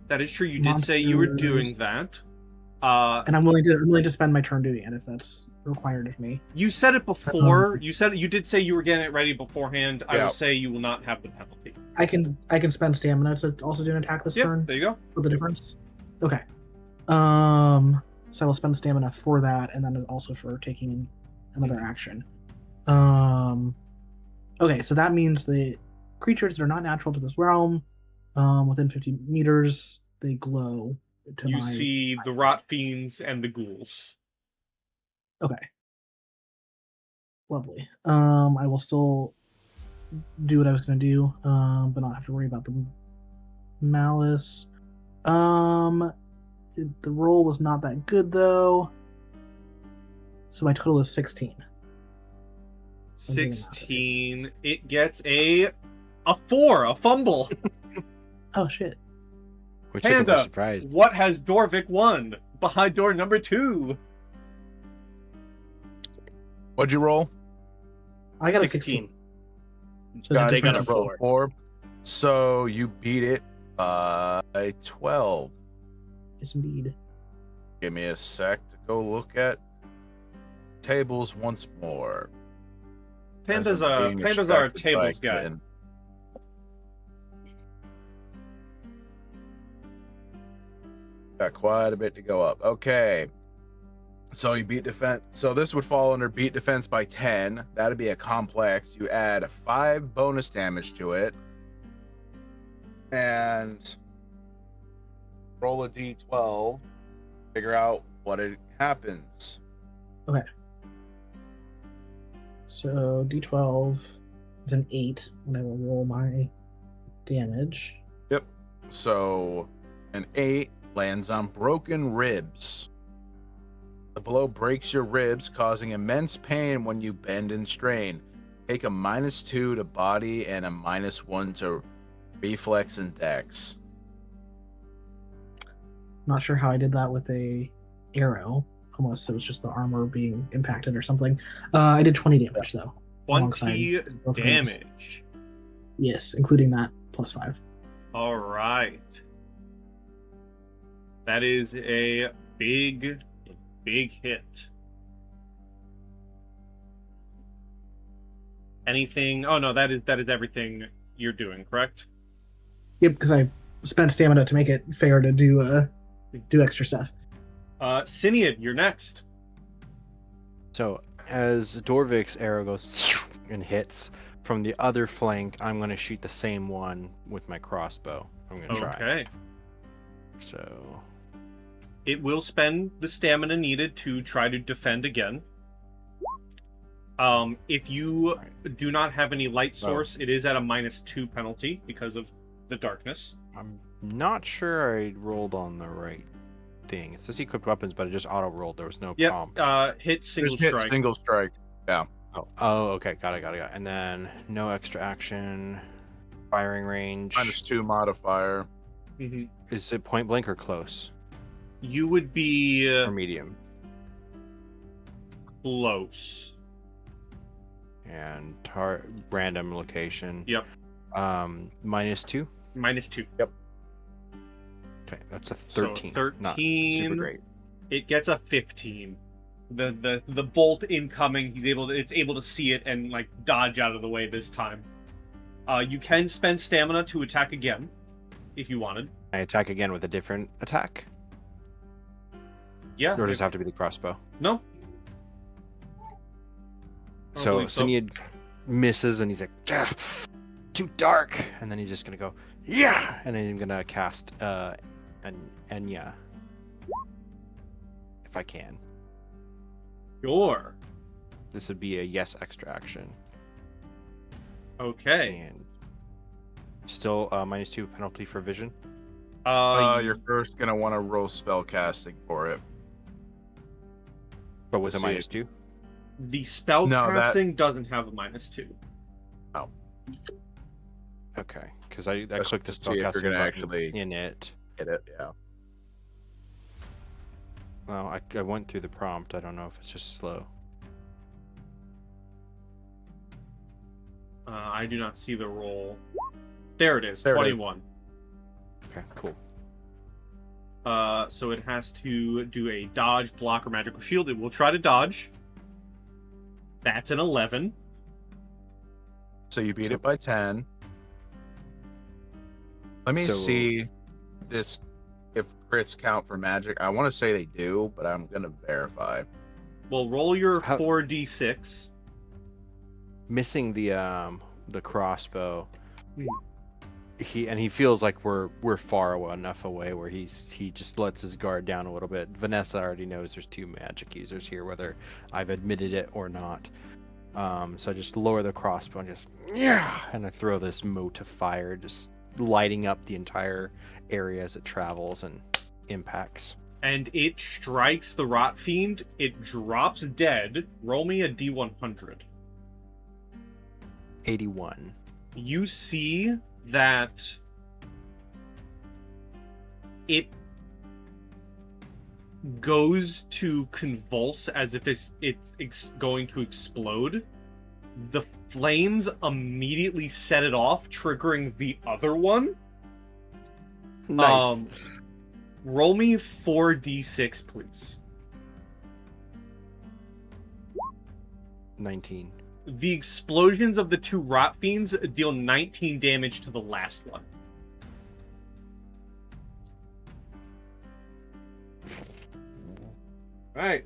That is true. You did say you were doing that. and I'm willing to spend my turn doing it if that's required of me. You said it before. You did say you were getting it ready beforehand. I Yeah. will say you will not have the penalty. I can spend stamina to also do an attack this Yep, turn. there you go. With the difference. Okay. So I will spend stamina for that, and then also for taking another action. Okay, so that means the creatures that are not natural to this realm, within 50 meters, they glow. You see the rot fiends and the ghouls. Okay. Lovely. I will still do what I was going to do, but not have to worry about the malice. The roll was not that good though, so my total is 16. 16. It gets a 4, a fumble. Oh shit! Which took him by Panda, surprise. what has Dorvic won behind door number 2? What'd you roll? I got a 16. 16. So They it's got a different. 4. So you beat it by 12. Yes, indeed. Give me a sec to go look at tables once more. Panda's As I'm our being tables distracted by guy. Quinn. Got quite a bit to go up. Okay. So you beat defense. So this would fall under beat defense by 10. That'd be a complex. You add 5 bonus damage to it. And roll a d12. Figure out what it happens. So D12 is an 8, and I will roll my damage. Yep. So an 8 lands on broken ribs. The blow breaks your ribs, causing immense pain when you bend and strain. Take a -2 to body and a -1 to reflex and dex. Not sure how I did that with a arrow, unless it was just the armor being impacted or something. I did 20 damage though. 20 alongside broken ribs. damage. Yes, including that +5. All right. That is a big hit. Anything? Oh no, that is everything you're doing, correct? Yep, because I spent stamina to make it fair to do extra stuff. Cinead, you're next. So as Dorvic's arrow goes and hits from the other flank, I'm going to shoot the same one with my crossbow. I'm going to try. Okay. So It will spend the stamina needed to try to defend again. If you do not have any light source, it is at a -2 penalty because of the darkness. I'm not sure I rolled on the right thing. It says equipped weapons, but it just auto rolled. There was no prompt. Hit single Just hit strike. single strike. Yeah. Oh, okay, got it. And then no extra action, firing range. -2 modifier. Mhm. Is it point blank or close You would be or medium? close. And random location. Yep. -2. -2. Okay, that's a 13. So Not 13. super great. It gets a 15. The bolt incoming, it's able to see it and like dodge out of the way this time. You can spend stamina to attack again if you wanted. I attack again with a different attack, Yeah. or does it have to be the crossbow? No. I don't So believe so. Cinead misses and he's like, "Ah, too dark," and then he's just gonna go, yeah, and then I'm gonna cast Enya if I can. Sure. This would be a yes extra action. Okay. And still -2 penalty for vision. You're first gonna want to roll spell casting for it. But with a see it. -2? The spell No, casting doesn't have a -2. Okay, because I That's clicked the to spell see if you're casting gonna button actually in it. hit it. Yeah. Well, I went through the prompt. I don't know if it's just slow. I do not see the roll. There it is. There it is. 21. Okay, cool. So it has to do a dodge, block, or magical shield. It will try to dodge. That's an 11. So you beat it by 10. Let me So- see this if crits count for magic. I want to say they do, but I'm gonna verify. Well, roll your How- 4d6. Missing the crossbow. Hmm. He feels like we're far enough away where he just lets his guard down a little bit. Vanessa already knows there's 2 magic users here, whether I've admitted it or not. So I just lower the crossbow and and I throw this mote of fire, just lighting up the entire area as it travels and impacts. And it strikes the Rot Fiend. It drops dead. Roll me a d100. 81. You see that it goes to convulse as if it's going to explode. The flames immediately set it off, triggering the other one. Nice. Roll me 4d6, please. 19. The explosions of the 2 Rot Fiends deal 19 damage to the last one. Alright.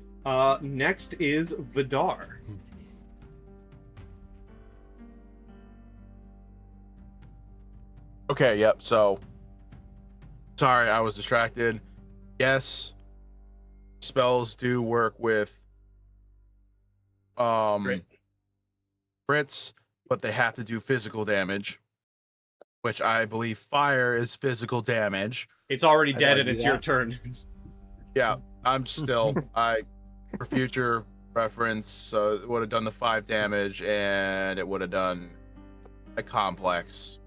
Next is Vidar. Okay, yep. So, sorry, I was distracted. Yes, spells do work with crits, but they have to do physical damage, which I believe fire is physical damage. It's already I'd dead and argue it's your that. turn. Yeah, I'm still for future reference, so it would have done the 5 damage and it would have done a complex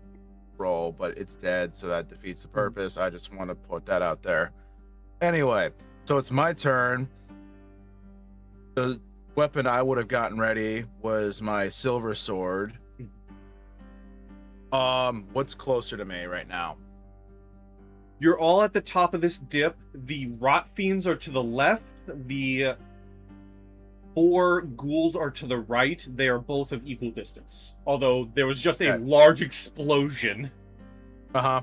roll, but it's dead, so that defeats the purpose. I just want to put that out there. Anyway, so it's my turn. The weapon I would have gotten ready was my silver sword. What's closer to me right now? You're all at the top of this dip. The rot fiends are to the left. The 4 ghouls are to the right. They are both of equal distance. Although there was just a Okay. large explosion. Uh-huh.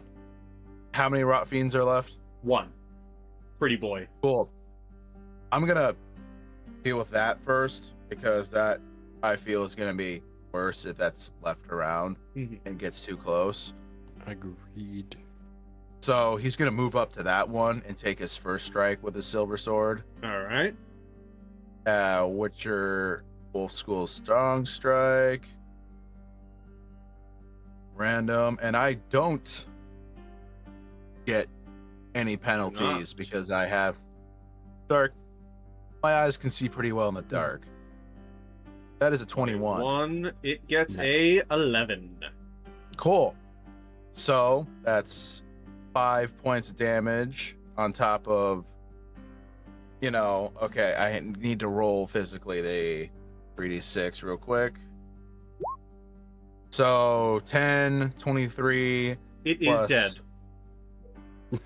How many rot fiends are left? 1. Pretty boy. Cool. I'm gonna deal with that first, because that I feel is gonna be worse if that's left around Mhm. and gets too close. Agreed. So he's gonna move up to that one and take his first strike with his silver sword. Alright. Witcher Wolf School Strong Strike. Random. And I don't get any penalties Not. because I have dark. My eyes can see pretty well in the dark. That is a 21. 1. It gets Nice. a 11. Cool. So that's 5 points of damage on top of, okay, I need to roll physically the 3d6 real quick. So 10, 23. It is Plus- dead.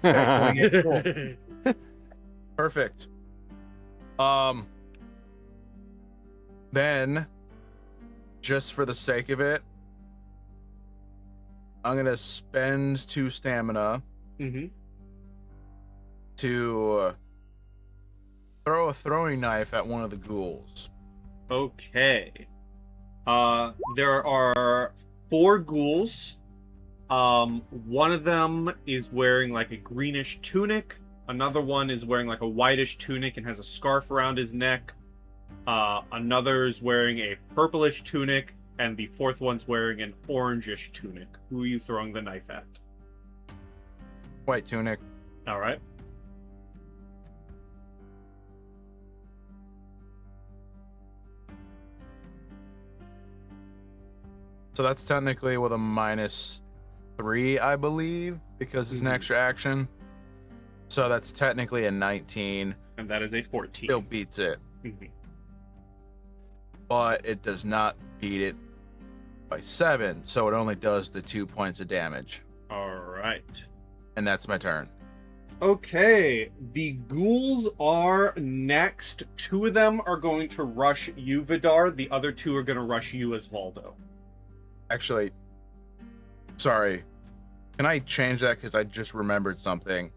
Okay, cool. Perfect. Then, just for the sake of it, I'm gonna spend 2 stamina Mm-hmm. to throw a throwing knife at one of the ghouls. Okay. There are 4 ghouls. One of them is wearing like a greenish tunic. Another one is wearing like a whitish tunic and has a scarf around his neck. Another is wearing a purplish tunic, and the 4th one's wearing an orangish tunic. Who are you throwing the knife at? White tunic. All right. So that's technically with a -3, I believe, because it's an Mhm. extra action. So that's technically a 19. And that is a 14. Still beats it, Mhm. but it does not beat it by 7. So it only does the 2 points of damage. All right. And that's my turn. Okay, the ghouls are next. 2 of them are going to rush you, Vidar. The other 2 are going to rush you, Osvaldo. Actually, sorry. Can I change that? Because I just remembered something.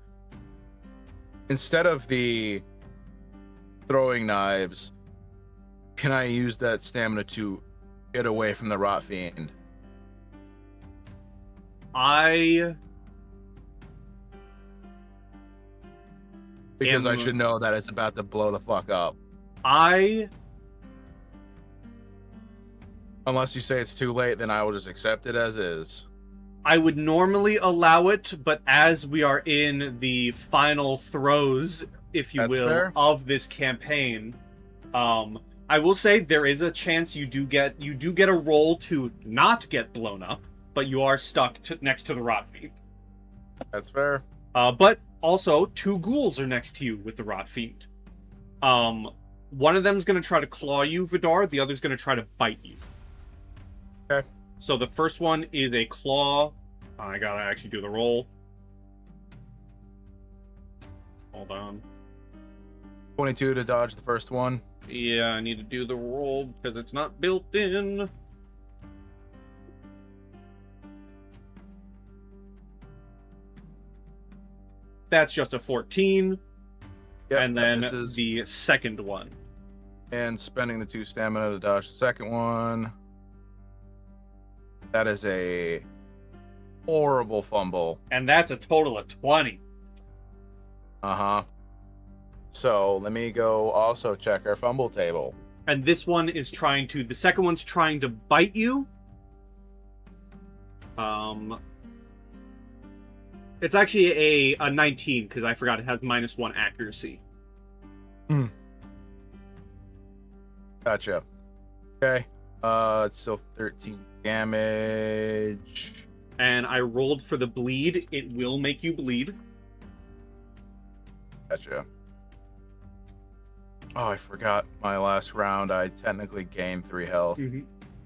Instead of the throwing knives, can I use that stamina to get away from the rot fiend? Because I Am- should know that it's about to blow the fuck up. I Unless you say it's too late, then I will just accept it as is. would normally allow it, but as we are in the final throes, if you That's will, fair. of this campaign, I will say there is a chance you do get a roll to not get blown up, but you are stuck next to the rot fiend. That's fair. But also 2 ghouls are next to you with the rot fiend. One of them's gonna try to claw you, Vidar. The other's gonna try to bite you. Okay. So the first one is a claw. I gotta actually do the roll. Hold on. 22 to dodge the first one. Yeah, I need to do the roll because it's not built in. That's just a 14. Yep, And that then misses. the second one And spending the 2 stamina to dodge the second one. That is a horrible fumble. And that's a total of 20. Uh-huh. So let me go also check our fumble table. And this one is trying to... The second one's trying to bite you. It's actually a 19, because I forgot it has -1 accuracy. Gotcha. Okay. It's still 13 damage. And I rolled for the bleed. It will make you bleed. Gotcha. Oh, I forgot my last round. I technically gained 3 health.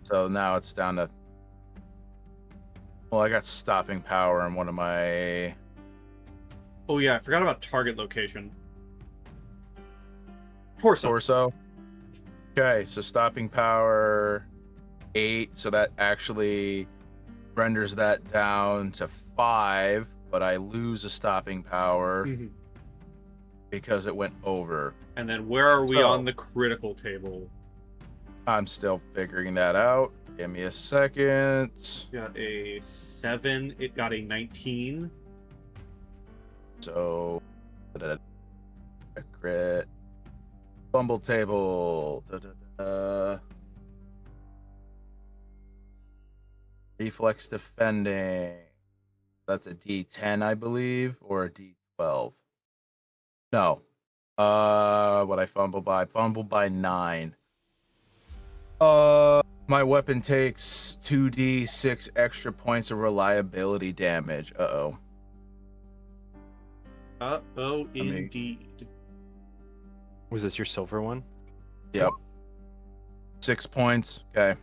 So now it's down to... Well, I got stopping power in one of my... Oh yeah, I forgot about target location. Torso. Okay, so stopping power 8, so that actually renders that down to 5, but I lose a stopping power because it went over. And then where are we on the critical table? I'm still figuring that out. Give me a second. Got a 7. It got a 19. So, a crit. Fumble table. Reflex defending. That's a D10, I believe, or a D12. No. What I fumbled by? Fumbled by 9. My weapon takes 2d6 extra points of reliability damage. Uh-oh. Uh-oh, indeed. Was this your silver one? Yep. 6 points. Okay.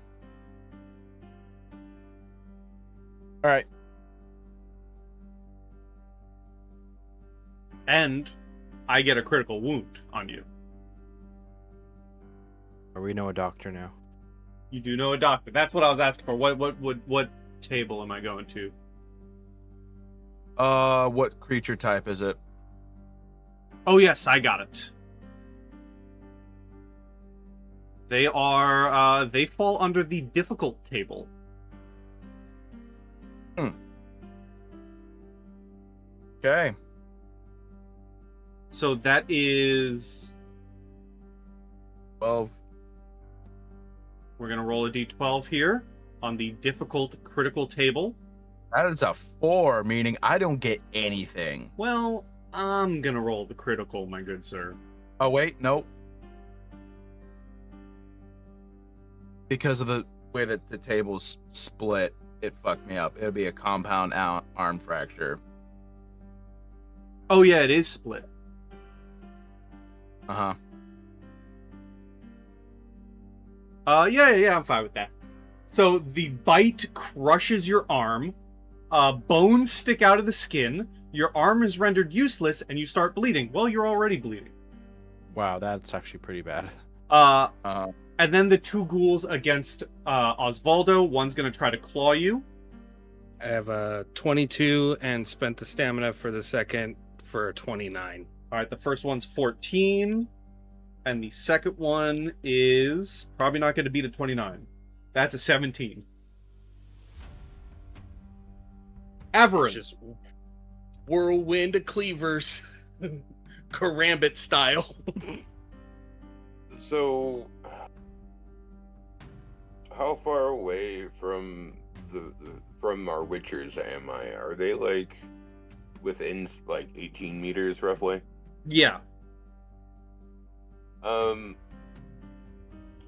All right. And I get a critical wound on you. Or we know a doctor now. You do know a doctor. That's what I was asking for. What table am I going to? What creature type is it? Oh yes, I got it. They are they fall under the difficult table. Okay. So that is 12. We're gonna roll a d12 here on the difficult critical table. That is a 4, meaning I don't get anything. Well, I'm gonna roll the critical, my good sir. Oh, wait, nope. Because of the way that the table's split, it fucked me up. It'll be a compound arm fracture. Oh yeah, it is split. Uh-huh. Yeah, I'm fine with that. So the bite crushes your arm, bones stick out of the skin, your arm is rendered useless, and you start bleeding. Well, you're already bleeding. Wow, that's actually pretty bad. And then the 2 ghouls against Osvaldo. One's gonna try to claw you. I have a 22 and spent the stamina for the second for a 29. All right, the first one's 14, and the second one is probably not going to beat a 29. That's a 17. Averan. It's just whirlwind of cleavers, karambit style. So, how far away from from our witchers am I? Are they like within like 18 meters roughly? Yeah.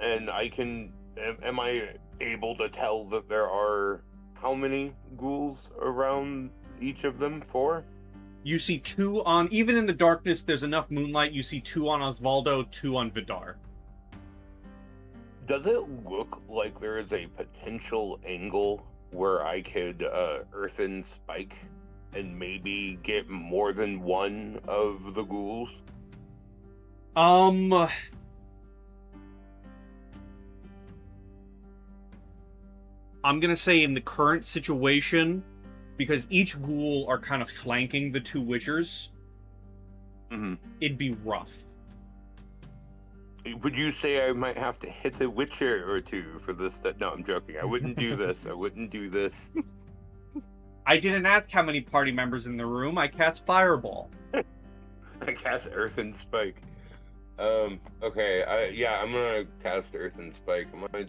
And I can. Am I able to tell that there are how many ghouls around each of them? 4? You see 2 on, even in the darkness, there's enough moonlight. You see 2 on Osvaldo, 2 on Vidar. Does it look like there is a potential angle where I could earthen spike and maybe get more than one of the ghouls? I'm gonna say in the current situation, because each ghoul are kind of flanking the 2 witchers, it'd be rough. Would you say I might have to hit a Witcher or two for this? No, I'm joking. I wouldn't do this. I wouldn't do this. I didn't ask how many party members in the room. I cast Fireball. I cast Earth and Spike. Okay. I'm gonna cast Earth and Spike. I'm gonna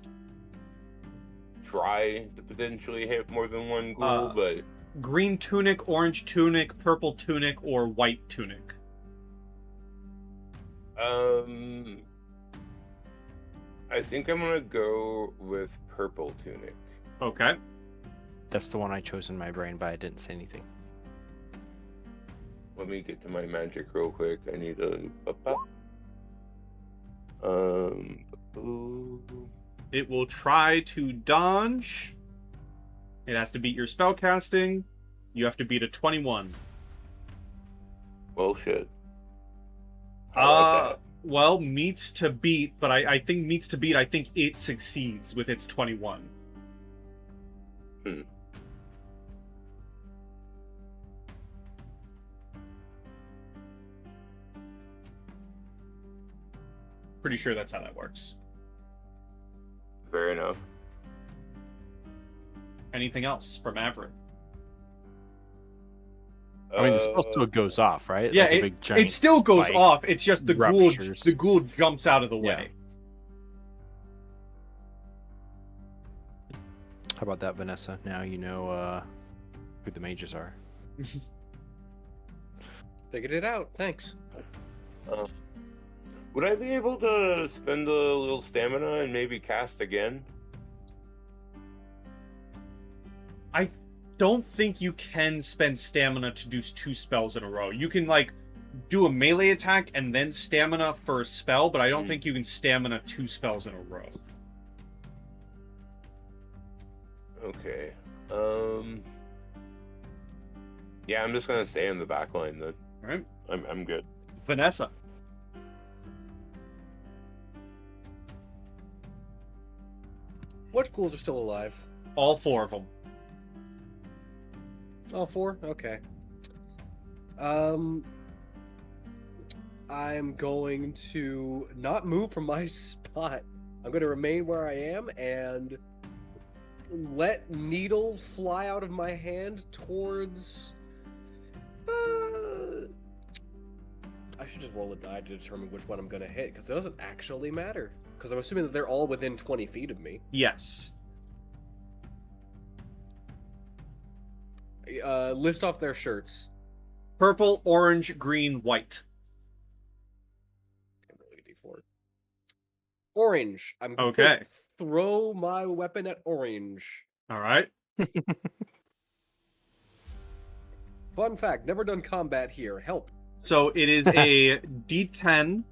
try to potentially hit more than one ghoul, but green tunic, orange tunic, purple tunic, or white tunic. I think I'm gonna go with purple tunic. Okay. That's the one I chose in my brain, but I didn't say anything. Let me get to my magic real quick. I need a. It will try to dodge. It has to beat your spellcasting. You have to beat a 21. Well, shit. How about that? Well, meets to beat, but I think meets to beat, I think it succeeds with its 21. Pretty sure that's how that works. Fair enough. Anything else from Averan? I mean, the spell still goes off, right? Yeah, Like a big giant it still goes spike off. It's just the ruptures. ghoul jumps out of the Yeah. way. How about that, Vanessa? Now you know who the mages are. Figured it out. Thanks. Would I be able to spend a little stamina and maybe cast again? I don't think you can spend stamina to do 2 spells in a row. You can, like, do a melee attack and then stamina for a spell, but I don't think you can stamina 2 spells in a row. Okay. Yeah, I'm just gonna stay in the back line then. Alright. I'm good. Vanessa. What ghouls are still alive? All 4 of them. All 4? Okay. I'm going to not move from my spot. I'm going to remain where I am and let needle fly out of my hand towards... I should just roll a die to determine which one I'm going to hit, because it doesn't actually matter. Because I'm assuming that they're all within 20 feet of me. Yes. List off their shirts. Purple, orange, green, white. I'm rolling a d4. Orange. I'm going Okay. to throw my weapon at orange. All right. Fun fact, never done combat here. Help. So it is a D10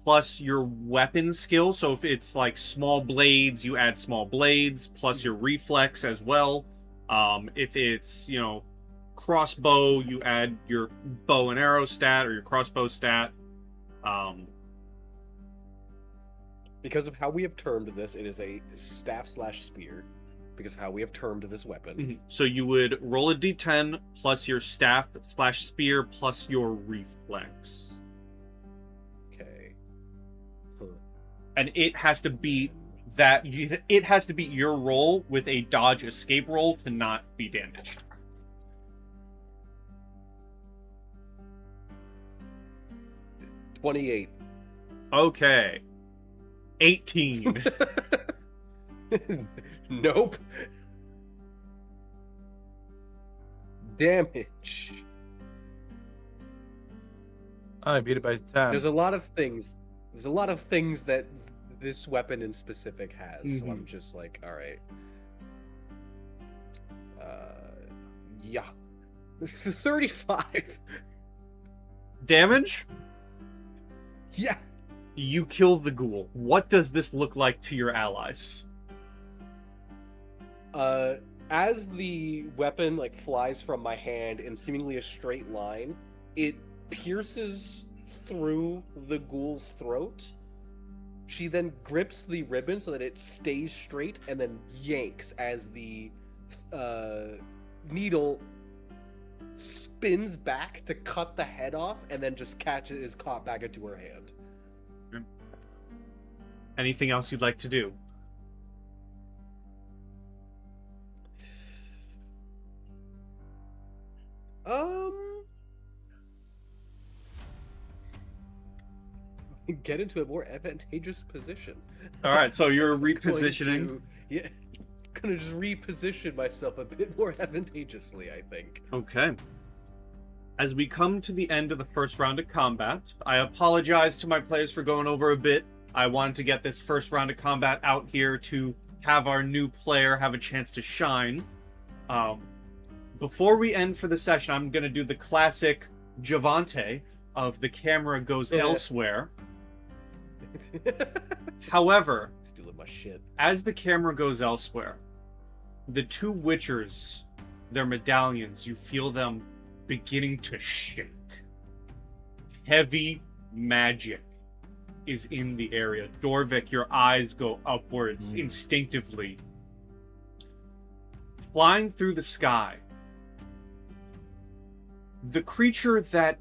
plus your weapon skill. So if it's like small blades, you add small blades plus your reflex as well. If it's, crossbow, you add your bow and arrow stat or your crossbow stat. Because of how we have termed this, it is a staff/spear. Because of how we have termed this weapon. So you would roll a D10 plus your staff/spear plus your reflex. Okay. And it has to beat that. It has to beat your roll with a dodge escape roll to not be damaged. $28. Okay. 18. Nope. Damage. I beat it by 10. There's a lot of things. There's a lot of things that this weapon in specific has. So I'm just like, all right. Yeah. 35. Damage? Yeah. You kill the ghoul. What does this look like to your allies? As the weapon flies from my hand in seemingly a straight line, it pierces through the ghoul's throat. She then grips the ribbon so that it stays straight and then yanks as the needle spins back to cut the head off and then just is caught back into her hand. Anything else you'd like to do? Get into a more advantageous position. All right, so you're I'm going repositioning. Gonna just reposition myself a bit more advantageously, I think. Okay. As we come to the end of the first round of combat, I apologize to my players for going over a bit. I wanted to get this first round of combat out here to have our new player have a chance to shine. Before we end for the session, I'm going to do the classic Javante of the camera goes elsewhere. However, stealing my shit. As the camera goes elsewhere, the two Witchers, their medallions, you feel them beginning to shake. Heavy magic is in the area. Dorvic, your eyes go upwards instinctively. Flying through the sky, the creature that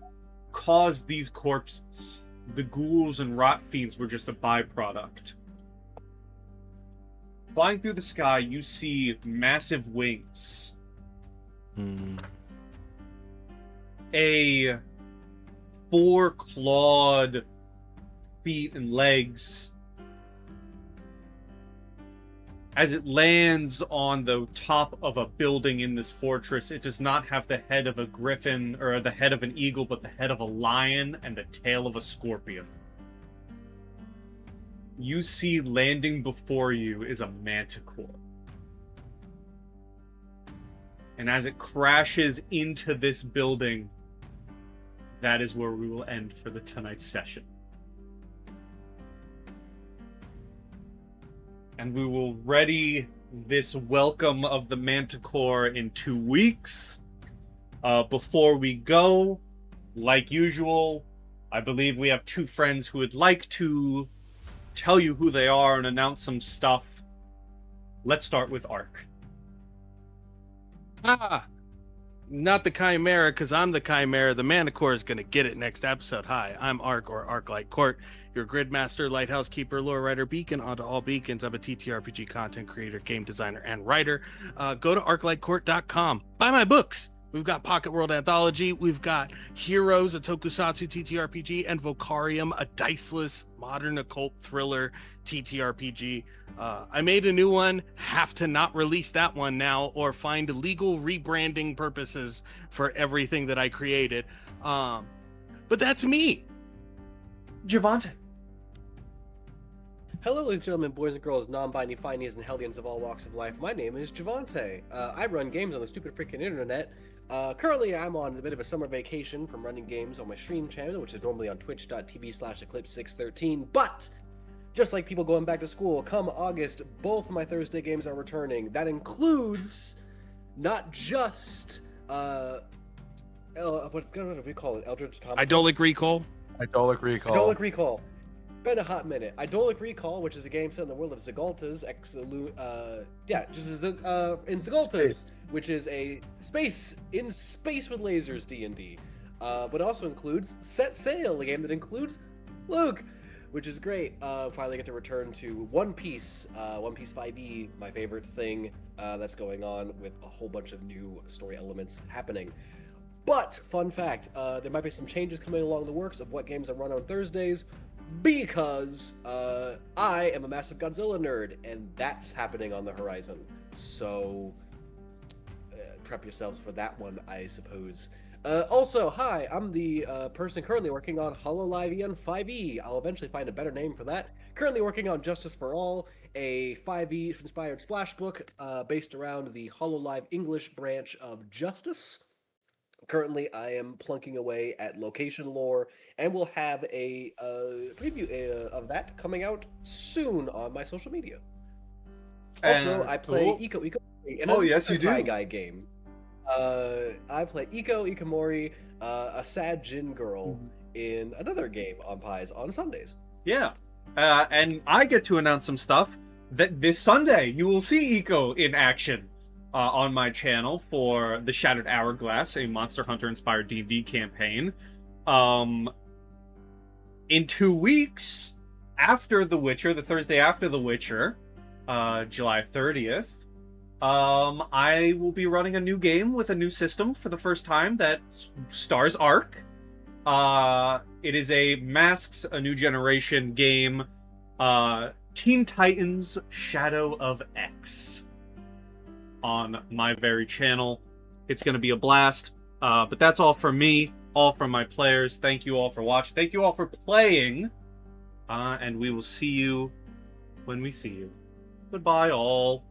caused these corpses, the ghouls and rot fiends, were just a byproduct. Flying through the sky, you see massive wings. A 4-clawed feet and legs. As it lands on the top of a building in this fortress, it does not have the head of a griffin or the head of an eagle, but the head of a lion and the tail of a scorpion. You see landing before you is a manticore. And as it crashes into this building, that is where we will end for the tonight's session. And we will ready this welcome of the Manticore in 2 weeks. Before we go, like usual, I believe we have 2 friends who would like to tell you who they are and announce some stuff. Let's start with Ark. Not the Chimera, because I'm the Chimera. The Manticore is going to get it next episode. Hi, I'm Ark, or Arc-Light Court, your Gridmaster, Lighthouse Keeper, Lore Writer, Beacon onto all beacons. I'm a TTRPG content creator, game designer, and writer. Go to arclightcourt.com. Buy my books. We've got Pocket World Anthology. We've got Heroes, a Tokusatsu TTRPG, and Vocarium, a diceless modern occult thriller TTRPG. I made a new one. Have to not release that one now or find legal rebranding purposes for everything that I created. But that's me. Javante. Hello, ladies and gentlemen, boys and girls, non-binary finies and hellions of all walks of life. My name is Javante. I run games on the stupid freaking internet. Currently, I'm on a bit of a summer vacation from running games on my stream channel, which is normally on twitch.tv/eclipse613. But just like people going back to school, come August, both my Thursday games are returning. That includes not just what do we call it? Eldritch Automaton? Idolic Recall. Idolic Recall. Idolic Recall. Been a hot minute. Idolic Recall, which is a game set in the world of Zagulta's in Zagulta's, which is a space with lasers D&D. But also includes Set Sail, a game that includes Luke, which is great. Finally get to return to One Piece 5e, my favorite thing that's going on, with a whole bunch of new story elements happening. But, fun fact, there might be some changes coming along the works of what games I run on Thursdays, because I am a massive Godzilla nerd, and that's happening on the horizon. So, prep yourselves for that one, I suppose. Also, hi, I'm the person currently working on HoloLive EN 5e. I'll eventually find a better name for that. Currently working on Justice for All, a 5e-inspired splash book based around the HoloLive English branch of Justice. Currently, I am plunking away at location lore, and we'll have a preview of that coming out soon on my social media. Also, I play Iko in a RedPandaCola game. I play Ikomori, a sad Jin girl, in another game on Pies on Sundays. Yeah, and I get to announce some stuff that this Sunday you will see Iko in action on my channel for the Shattered Hourglass, a Monster Hunter-inspired D&D campaign. In 2 weeks, after The Witcher, the Thursday after The Witcher, July 30th, I will be running a new game with a new system for the first time that stars Ark. It is a Masks, a New Generation game, Teen Titans Shadow of X on my very channel. It's going to be a blast. But that's all from me, all from my players. Thank you all for watching. Thank you all for playing. And we will see you when we see you. Goodbye, all.